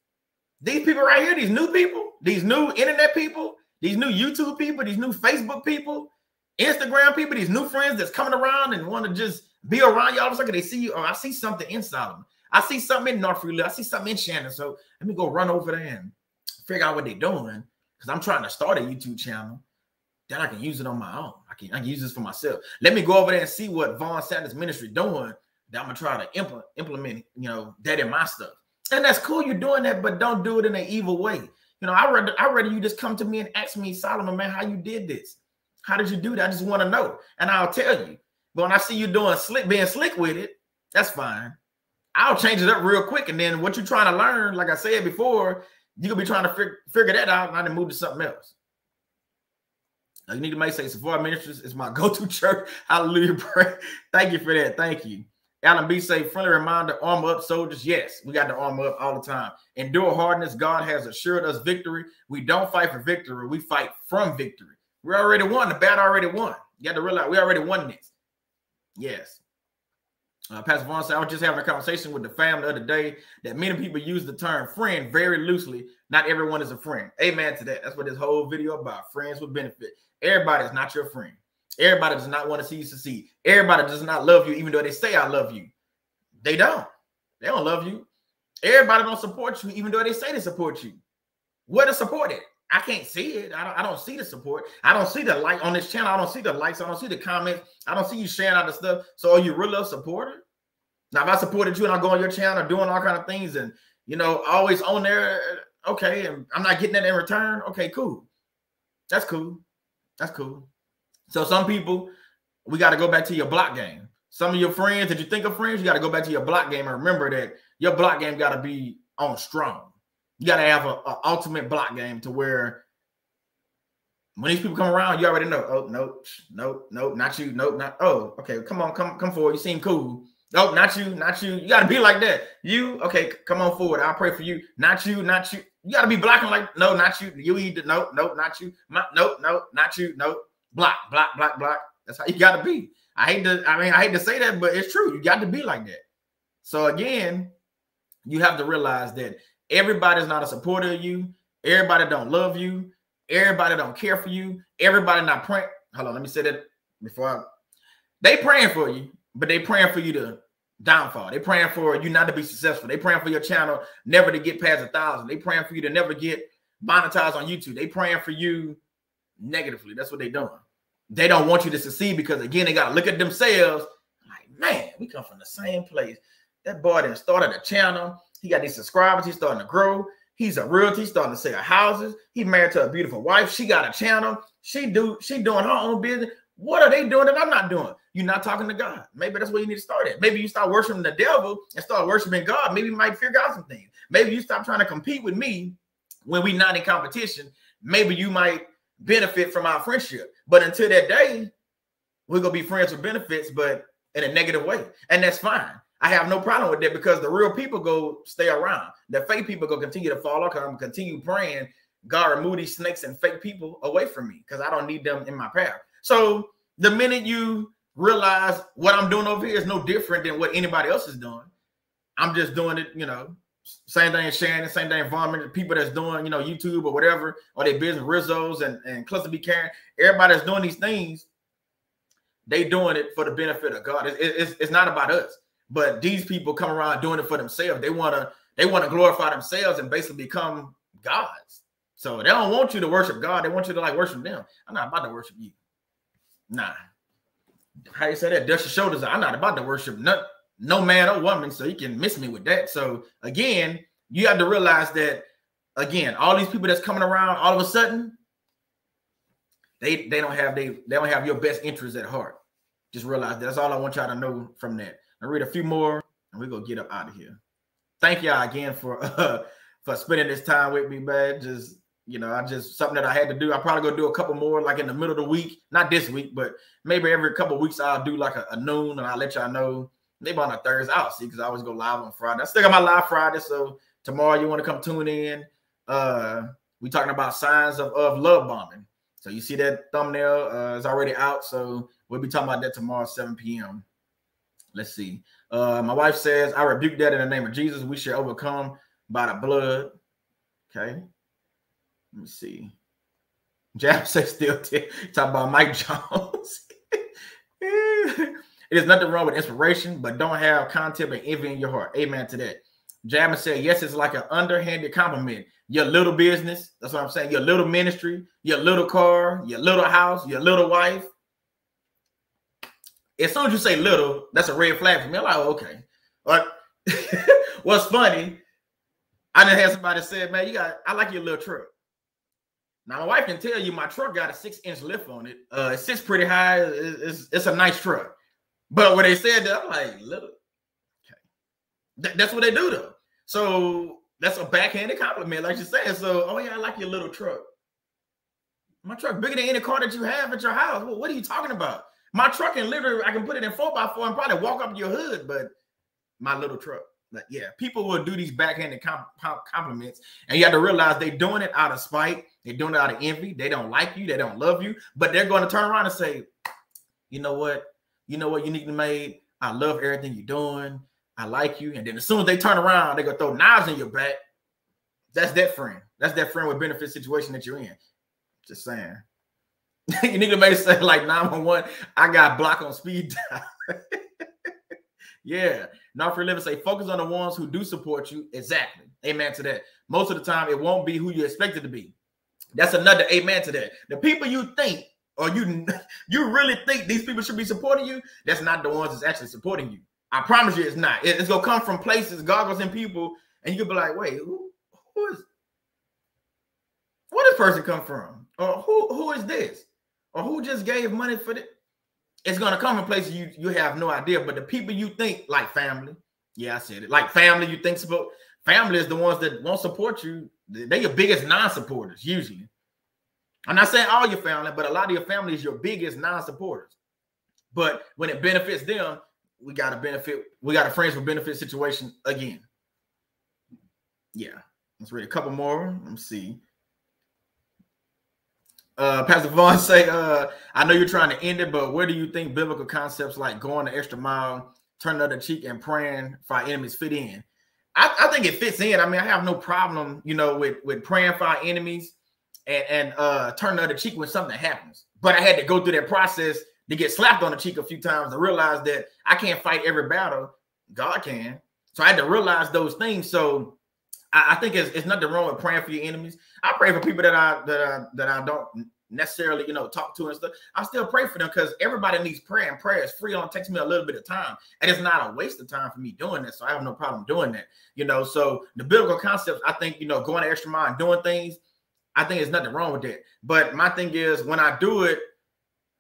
these people right here, these new people, these new internet people, these new YouTube people, these new Facebook people, Instagram people, these new friends that's coming around and want to just be around you. All of a sudden, they see you. Oh, I see something inside them. I see something in North Freely. I see something in Shannon. So let me go run over there and figure out what they're doing, because I'm trying to start a YouTube channel. Then I can use it on my own. I can use this for myself. Let me go over there and see what Vaughn Sanders Ministry doing. That I'm gonna try to implement, that in my stuff. And that's cool. You're doing that, but don't do it in an evil way. I rather you just come to me and ask me, Solomon, man, how you did this? How did you do that? I just want to know, and I'll tell you. But when I see you being slick with it, that's fine. I'll change it up real quick, and then what you're trying to learn, like I said before, you could be trying to figure that out, and I then move to something else. You need to make say Sephora Ministries is my go-to church. Hallelujah, pray. Thank you for that. Thank you. Alan B say, friendly reminder, armor up, soldiers. Yes, we got to armor up all the time. Endure hardness. God has assured us victory. We don't fight for victory. We fight from victory. We already won. The battle already won. You got to realize we already won this. Yes. Pastor Vaughn said, I was just having a conversation with the family the other day that many people use the term friend very loosely. Not everyone is a friend. Amen to that. That's what this whole video about. Friends with benefit. Everybody is not your friend. Everybody does not want to see you succeed. Everybody does not love you, even though they say I love you. They don't. They don't love you. Everybody don't support you, even though they say they support you. Where to support it? I can't see it. I don't see the support. I don't see the like on this channel. I don't see the likes. I don't see the comments. I don't see you sharing all the stuff. So are you really a supporter? Now, if I supported you and I go on your channel doing all kind of things and, always on there, okay, and I'm not getting that in return, okay, cool. That's cool. That's cool. So some people, we got to go back to your block game. Some of your friends that you think are friends, you got to go back to your block game and remember that your block game got to be on strong. You got to have an ultimate block game to where when these people come around, you already know. Oh, no, not you. No, not. Oh, okay. Come on, come forward. You seem cool. Oh, not you. You got to be like that. You, okay, come on forward. I'll pray for you. Not you. You got to be blocking like, no, not you. You either, no, not you. No, not you. No. Block. That's how you got to be. I hate to say that, but it's true. You got to be like that. So again, you have to realize that everybody's not a supporter of you. Everybody don't love you. Everybody don't care for you. Everybody not praying. Hold on, let me say that before. They praying for you, but they praying for you to downfall. They praying for you not to be successful. They praying for your channel never to get past 1,000. They praying for you to never get monetized on YouTube. They praying for you negatively. That's what they doing. They don't want you to succeed because, again, they got to look at themselves like, man, we come from the same place. That boy done started a channel. He got these subscribers. He's starting to grow. He's a realtor. He's starting to sell houses. He's married to a beautiful wife. She got a channel. She doing her own business. What are they doing that I'm not doing? You're not talking to God. Maybe that's where you need to start at. Maybe you start worshiping the devil and start worshiping God. Maybe you might figure out some things. Maybe you stop trying to compete with me when we're not in competition. Maybe you might benefit from our friendship. But until that day, we're going to be friends with benefits, but in a negative way. And that's fine. I have no problem with that because the real people go stay around. The fake people go continue to fall off. I'm going to continue praying, God, remove these snakes and fake people away from me because I don't need them in my path. So the minute you realize what I'm doing over here is no different than what anybody else is doing, I'm just doing it, same thing as Shannon, same thing environment, people that's doing, YouTube or whatever, or their business, Rizzos and Cluster B. Karen, everybody that's doing these things, they doing it for the benefit of God. It's not about us, but these people come around doing it for themselves. They want to glorify themselves and basically become gods. So they don't want you to worship God. They want you to worship them. I'm not about to worship you. Nah. How you say that? Dust your shoulders. I'm not about to worship no man or woman, so you can miss me with that. So again, you have to realize that, again, all these people that's coming around, all of a sudden, they don't have your best interests at heart. Just realize that. That's all I want y'all to know from that. I'll read a few more and we're gonna get up out of here. Thank y'all again for spending this time with me, man. Just something that I had to do. I'll probably go do a couple more like in the middle of the week. Not this week, but maybe every couple of weeks I'll do like a noon and I'll let y'all know. Maybe on a Thursday. I'll see because I always go live on Friday. I still got my live Friday. So tomorrow you want to come tune in. We talking about signs of love bombing. So you see that thumbnail is already out. So we'll be talking about that tomorrow at 7 p.m. Let's see. My wife says, I rebuke that in the name of Jesus. We shall overcome by the blood. Okay. Let me see. Jab says still talk about Mike Jones. It is nothing wrong with inspiration, but don't have contempt and envy in your heart. Amen to that. Jab said, yes, it's like an underhanded compliment. Your little business, that's what I'm saying. Your little ministry, your little car, your little house, your little wife. As soon as you say little, that's a red flag for me. I'm like, oh, okay. But what's funny, I done had somebody say, man, I like your little truck. Now, my wife can tell you my truck got a 6-inch lift on it. It sits pretty high. It's a nice truck. But when they said that, I'm like, little. Okay. That's what they do, though. So that's a backhanded compliment, like you said. So, oh, yeah, I like your little truck. My truck bigger than any car that you have at your house. Well, what are you talking about? My truck can literally, I can put it in 4x4 and probably walk up your hood, but my little truck. Like, yeah, people will do these backhanded compliments, and you have to realize they're doing it out of spite. They're doing it out of envy. They don't like you. They don't love you, but they're going to turn around and say, you know what, Uniquely Made, I love everything you're doing. I like you. And then as soon as they turn around, they're going to throw knives in your back. That's that friend. That's that friend with benefit situation that you're in. Just saying. Uniquely Made say like 911, I got blocked on speed dial. Yeah. Not for a living say focus on the ones who do support you. Exactly. Amen to that. Most of the time, it won't be who you expect it to be. That's another amen to that. The people you think or you really think these people should be supporting you, that's not the ones that's actually supporting you. I promise you it's not. It's going to come from places, goggles and people, and you'll be like, wait, where does this person come from? Or who is this? Or who just gave money for it? It's going to come from places you have no idea. But the people you think, like family, yeah, I said it, like family you think support, family is the ones that won't support you. They're your biggest non-supporters, usually. I'm not saying all your family, but a lot of your family is your biggest non-supporters. But when it benefits them, we got a friends with benefit situation again. Yeah. Let's read a couple more. Let me see. Pastor Vaughn say, I know you're trying to end it, but where do you think biblical concepts like going the extra mile, turning the other cheek, and praying for our enemies fit in? I think it fits in. I mean, I have no problem, with praying for our enemies and turning the other cheek when something happens. But I had to go through that process to get slapped on the cheek a few times to realize that I can't fight every battle. God can. So I had to realize those things. So I think it's nothing wrong with praying for your enemies. I pray for people that I don't necessarily, talk to and stuff. I still pray for them because everybody needs prayer, and prayer is free. It only takes me a little bit of time, and it's not a waste of time for me doing that. So I have no problem doing that. So the biblical concepts, I think, going the extra mile and doing things, I think there's nothing wrong with that. But my thing is when I do it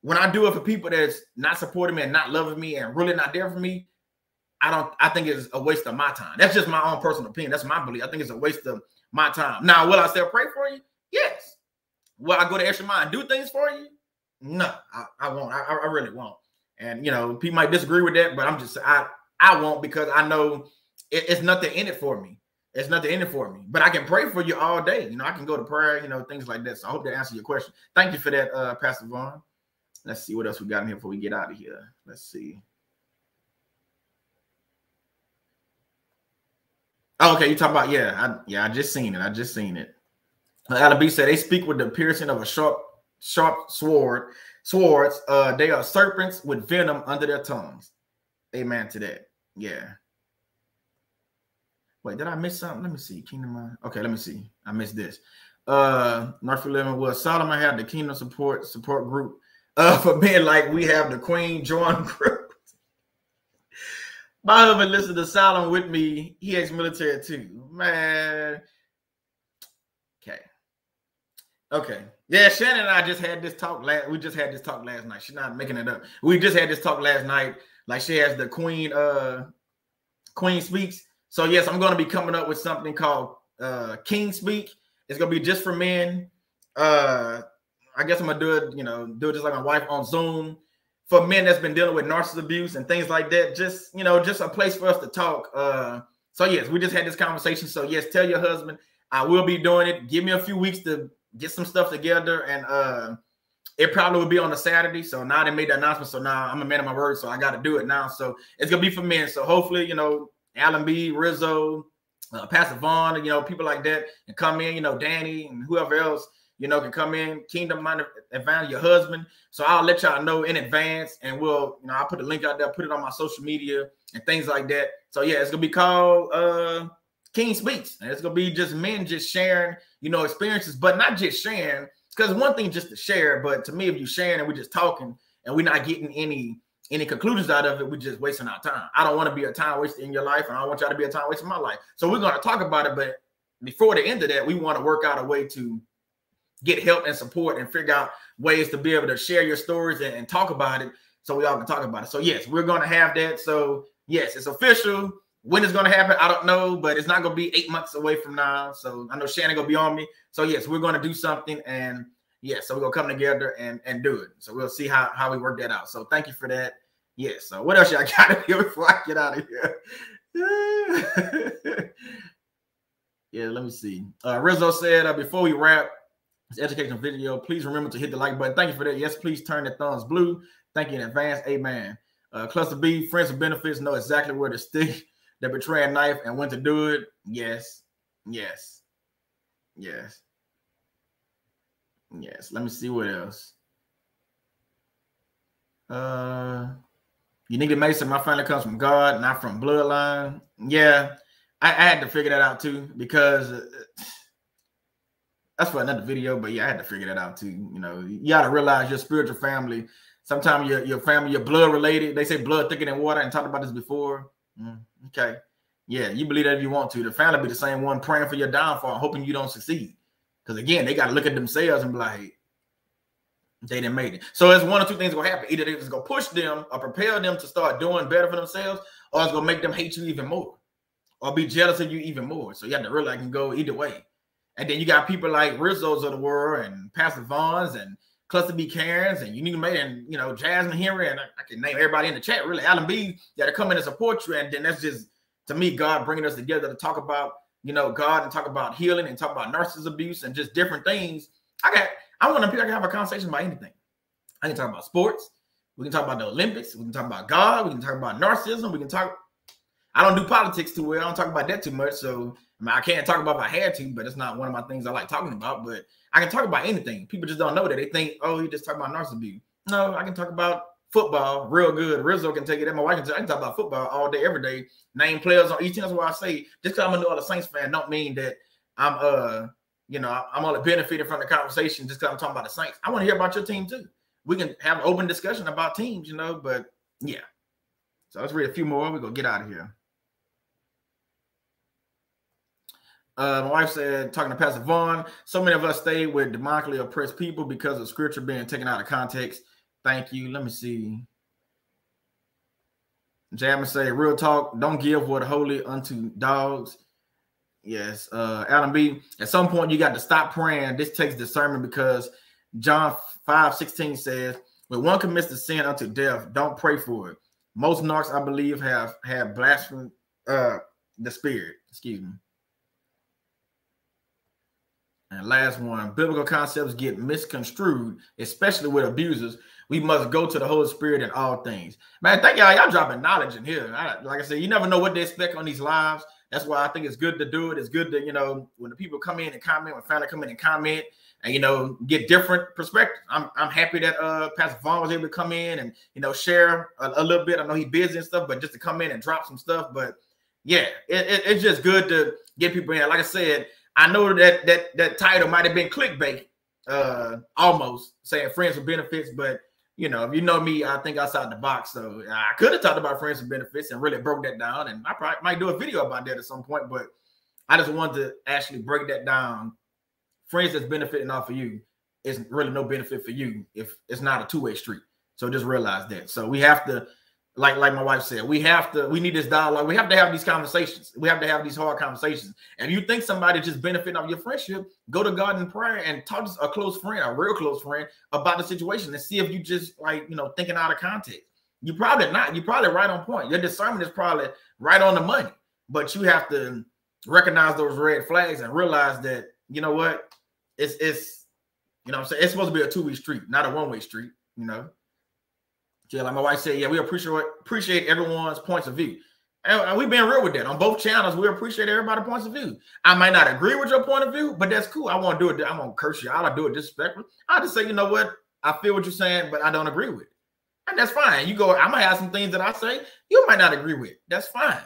when I do it for people that's not supporting me and not loving me and really not there for me, I think it's a waste of my time. That's just my own personal opinion. That's my belief. I think it's a waste of my time. Now, will I still pray for you? Yes. Will I go the extra mile and do things for you? No, I won't. I really won't. And, you know, people might disagree with that, but I won't, because I know it's nothing in it for me. It's nothing in it for me. But I can pray for you all day. You know, I can go to prayer, you know, things like that. So I hope that answers your question. Thank you for that, Pastor Vaughn. Let's see what else we got in here before we get out of here. Let's see. Oh, okay, you talking about, I just seen it. I just seen it. Alan B said they speak with the piercing of a sharp swords. They are serpents with venom under their tongues. Amen to that. Yeah. Wait, did I miss something? Let me see. Kingdom. Okay, let me see. I missed this. Narcissism was Solomon had the Kingdom support group. For men like we have the Queen join group. My husband listened to Solomon with me. He ex-military too. Man. Okay. Yeah, Shannon and I just had this talk we just had this talk last night. She's not making it up. We just had this talk last night. Like, she has the Queen Speaks. So yes, I'm going to be coming up with something called King Speak. It's going to be just for men. I guess I'm going to do it, do it just like my wife on Zoom for men that's been dealing with narcissist abuse and things like that. Just, just a place for us to talk. So yes, we just had this conversation. So yes, tell your husband I will be doing it. Give me a few weeks to get some stuff together, and it probably will be on a Saturday. So now they made the announcement. So now I'm a man of my word. So I got to do it now. So it's going to be for men. So hopefully, Alan B, Rizzo, Pastor Vaughn, people like that and come in, Danny and whoever else, can come in. Kingdom Mind Advance, your husband. So I'll let y'all know in advance, and we'll, I'll put the link out there, put it on my social media and things like that. So yeah, it's going to be called King Speaks. And it's going to be just men just sharing, experiences, but not just sharing, because one thing just to share, but to me, if you're sharing and we're just talking and we're not getting any conclusions out of it, we're just wasting our time. I don't want to be a time waster in your life, and I don't want y'all to be a time waster in my life. So we're going to talk about it, but before the end of that, we want to work out a way to get help and support and figure out ways to be able to share your stories and talk about it, so we all can talk about it. So yes, we're going to have that. So yes, it's official. When it's going to happen, I don't know, but it's not going to be 8 months away from now. So I know Shannon going to be on me. So yes, we're going to do something, and yes, so we're going to come together and do it. So we'll see how we work that out. So thank you for that. Yes. So what else y'all got here before I get out of here? Yeah, let me see. Rizzo said, before we wrap this educational video, please remember to hit the like button. Thank you for that. Yes, please turn the thumbs blue. Thank you in advance. Amen. Cluster B, friends with benefits know exactly where to stick the betraying knife and when to do it. Yes. Yes. Yes. Yes. Let me see what else. You need to make sure my family comes from God, not from bloodline. Yeah, I had to figure that out too, because that's for another video. But yeah, I had to figure that out too. You got to realize your spiritual family. Sometimes your family, your blood related. They say blood thicker than water, and talked about this before. Okay. Yeah, you believe that if you want to. The family be the same one praying for your downfall, hoping you don't succeed. Because again, they got to look at themselves and be like, hey, they didn't make it. So it's one or two things going to happen. Either it's going to push them or prepare them to start doing better for themselves, or it's going to make them hate you even more or be jealous of you even more. So you have to realize it can go either way. And then you got people like Rizzo's of the world and Pastor Vaughn's and Cluster B. Karens and you need to make, and Jasmine Henry, and I can name everybody in the chat, really, Alan B, that are coming to support you. And then that's just, to me, God bringing us together to talk about, God, and talk about healing and talk about narcissist abuse and just different things. I want to have a conversation about anything. I can talk about sports. We can talk about the Olympics. We can talk about God. We can talk about narcissism. We can talk. I don't do politics too well. I don't talk about that too much. So I can't talk about if I had to, but it's not one of my things I like talking about. But I can talk about anything. People just don't know that. They think, oh, he just talking about narcissism abuse. No, I can talk about football real good. Rizzo can take it. My wife I can talk about football all day, every day. Name players on each team. That's why I say, just because I'm a New Orleans Saints fan don't mean that I'm I'm only benefiting from the conversation just because I'm talking about the Saints. I want to hear about your team too. We can have an open discussion about teams, but yeah. So let's read a few more. We're going to get out of here. My wife said, talking to Pastor Vaughn, so many of us stay with demonically oppressed people because of scripture being taken out of context. Thank you. Let me see. Jasmine say, real talk, don't give what holy unto dogs. Yes. Adam B, at some point you got to stop praying. This takes discernment because John 5:16 says, when one commits the sin unto death, don't pray for it. Most narcs, I believe, have blasphemed the spirit. Excuse me. And last one, biblical concepts get misconstrued, especially with abusers. We must go to the Holy Spirit in all things. Man, thank y'all. Y'all dropping knowledge in here. Like I said, you never know what they expect on these lives. That's why I think it's good to do it. It's good to, you know, when the people come in and comment, when family come in and comment, and, you know, get different perspectives. I'm happy that Pastor Vaughn was able to come in and, you know, share a little bit. I know he's busy and stuff, but just to come in and drop some stuff. But yeah, it's just good to get people in. Like I said, I know that title might have been clickbait, almost saying friends with benefits, but you know, if you know me, I think outside the box. So I could have talked about friends with benefits and really broke that down, and I probably might do a video about that at some point. But I just wanted to actually break that down. Friends that's benefiting off of you is really no benefit for you if it's not a two-way street. So just realize that. So we have to, like my wife said, we need this dialogue. We have to have these conversations. We have to have these hard conversations. And you think somebody just benefiting off your friendship, go to God in prayer and talk to a close friend, a real close friend, about the situation and see if you just, like, you know, thinking out of context. You probably not. You're probably right on point. Your discernment is probably right on the money. But you have to recognize those red flags and realize that, you know what, it's you know what I'm saying, it's supposed to be a two-way street, not a one-way street, you know. Yeah, like my wife said, yeah, we appreciate everyone's points of view. And we've been real with that. On both channels, we appreciate everybody's points of view. I might not agree with your point of view, but that's cool. I won't do it. I won't curse you out. I'll do it disrespectfully. I'll just say, you know what? I feel what you're saying, but I don't agree with it. And that's fine. You go, I might have some things that I say you might not agree with. That's fine.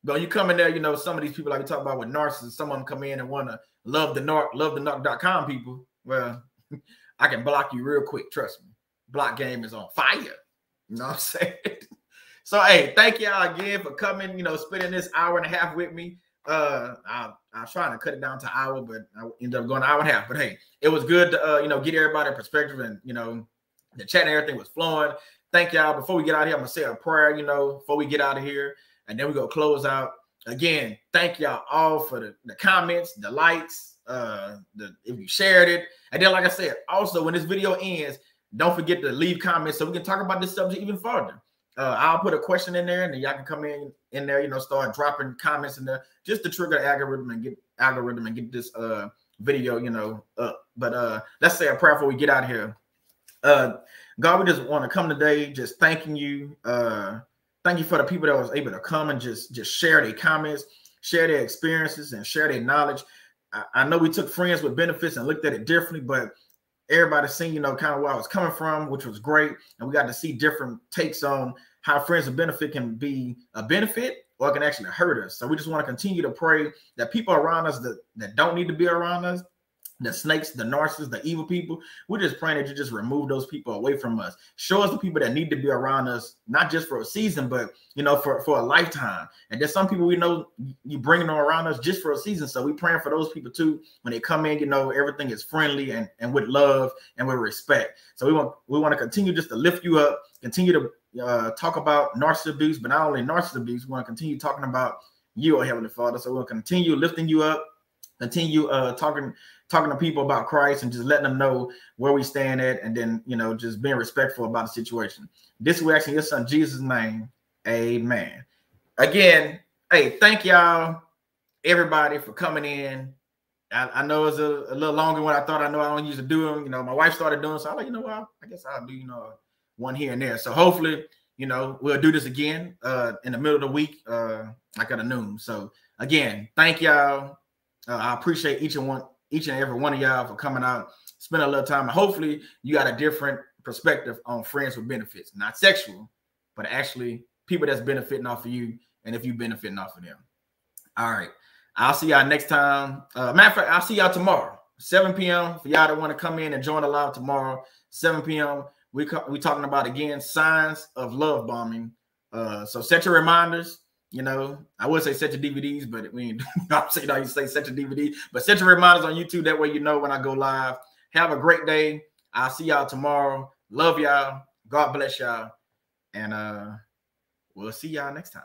But you come in there, you know, some of these people like we talk about with narcissists, some of them come in and want to love the narc.com people. Well, I can block you real quick. Trust me. Block game is on fire. You know what I'm saying? So, hey, thank y'all again for coming, you know, spending this hour and a half with me. I was trying to cut it down to an hour, but I ended up going an hour and a half. But, hey, it was good to, you know, get everybody in perspective, and, you know, the chat and everything was flowing. Thank y'all. Before we get out of here, I'm going to say a prayer, you know, before we get out of here, and then we're going to close out. Again, thank y'all all for the comments, the likes, if you shared it. And then, like I said, also, when this video ends, don't forget to leave comments so we can talk about this subject even further. I'll put a question in there, and then y'all can come in there, you know, start dropping comments in there just to trigger the algorithm and get this video, you know, up. But let's say a prayer before we get out of here. God, we just want to come today just thanking you. Thank you for the people that was able to come and just share their comments, share their experiences, and share their knowledge. I know we took friends with benefits and looked at it differently, but everybody seen, you know, kind of where I was coming from, which was great. And we got to see different takes on how friends with benefit can be a benefit or it can actually hurt us. So we just want to continue to pray that people around us that don't need to be around us, the snakes, the narcissists, the evil people, we're just praying that you just remove those people away from us. Show us the people that need to be around us, not just for a season, but, you know, for a lifetime. And there's some people we know you bringing them around us just for a season. So we're praying for those people too. When they come in, you know, everything is friendly and with love and with respect. So we want to continue just to lift you up, continue to talk about narcissist abuse, but not only narcissist abuse, we want to continue talking about you, our Heavenly Father. So we'll continue lifting you up, continue talking to people about Christ and just letting them know where we stand at, and then, you know, just being respectful about the situation. This we ask in your son Jesus' name, amen. Again, hey, thank y'all, everybody, for coming in. I know it's a little longer than what I thought. I know I don't usually do them. You know, my wife started doing, so I'm like, you know what, I guess I'll do, you know, one here and there. So hopefully, you know, we'll do this again in the middle of the week, like at noon. So again, thank y'all. I appreciate each and every one of y'all for coming out, spending a little time. And hopefully you got a different perspective on friends with benefits, not sexual, but actually people that's benefiting off of you, and if you benefiting off of them. All right. I'll see y'all next time. Matter of fact, I'll see y'all tomorrow, 7 p.m. For y'all that want to come in and join the live tomorrow, 7 p.m. We talking about, again, signs of love bombing. So set your reminders. You know, I would say set your DVDs, but we ain't, I'm saying you say set your DVD, but set your reminders on YouTube. That way you know when I go live. Have a great day. I'll see y'all tomorrow. Love y'all. God bless y'all. And we'll see y'all next time.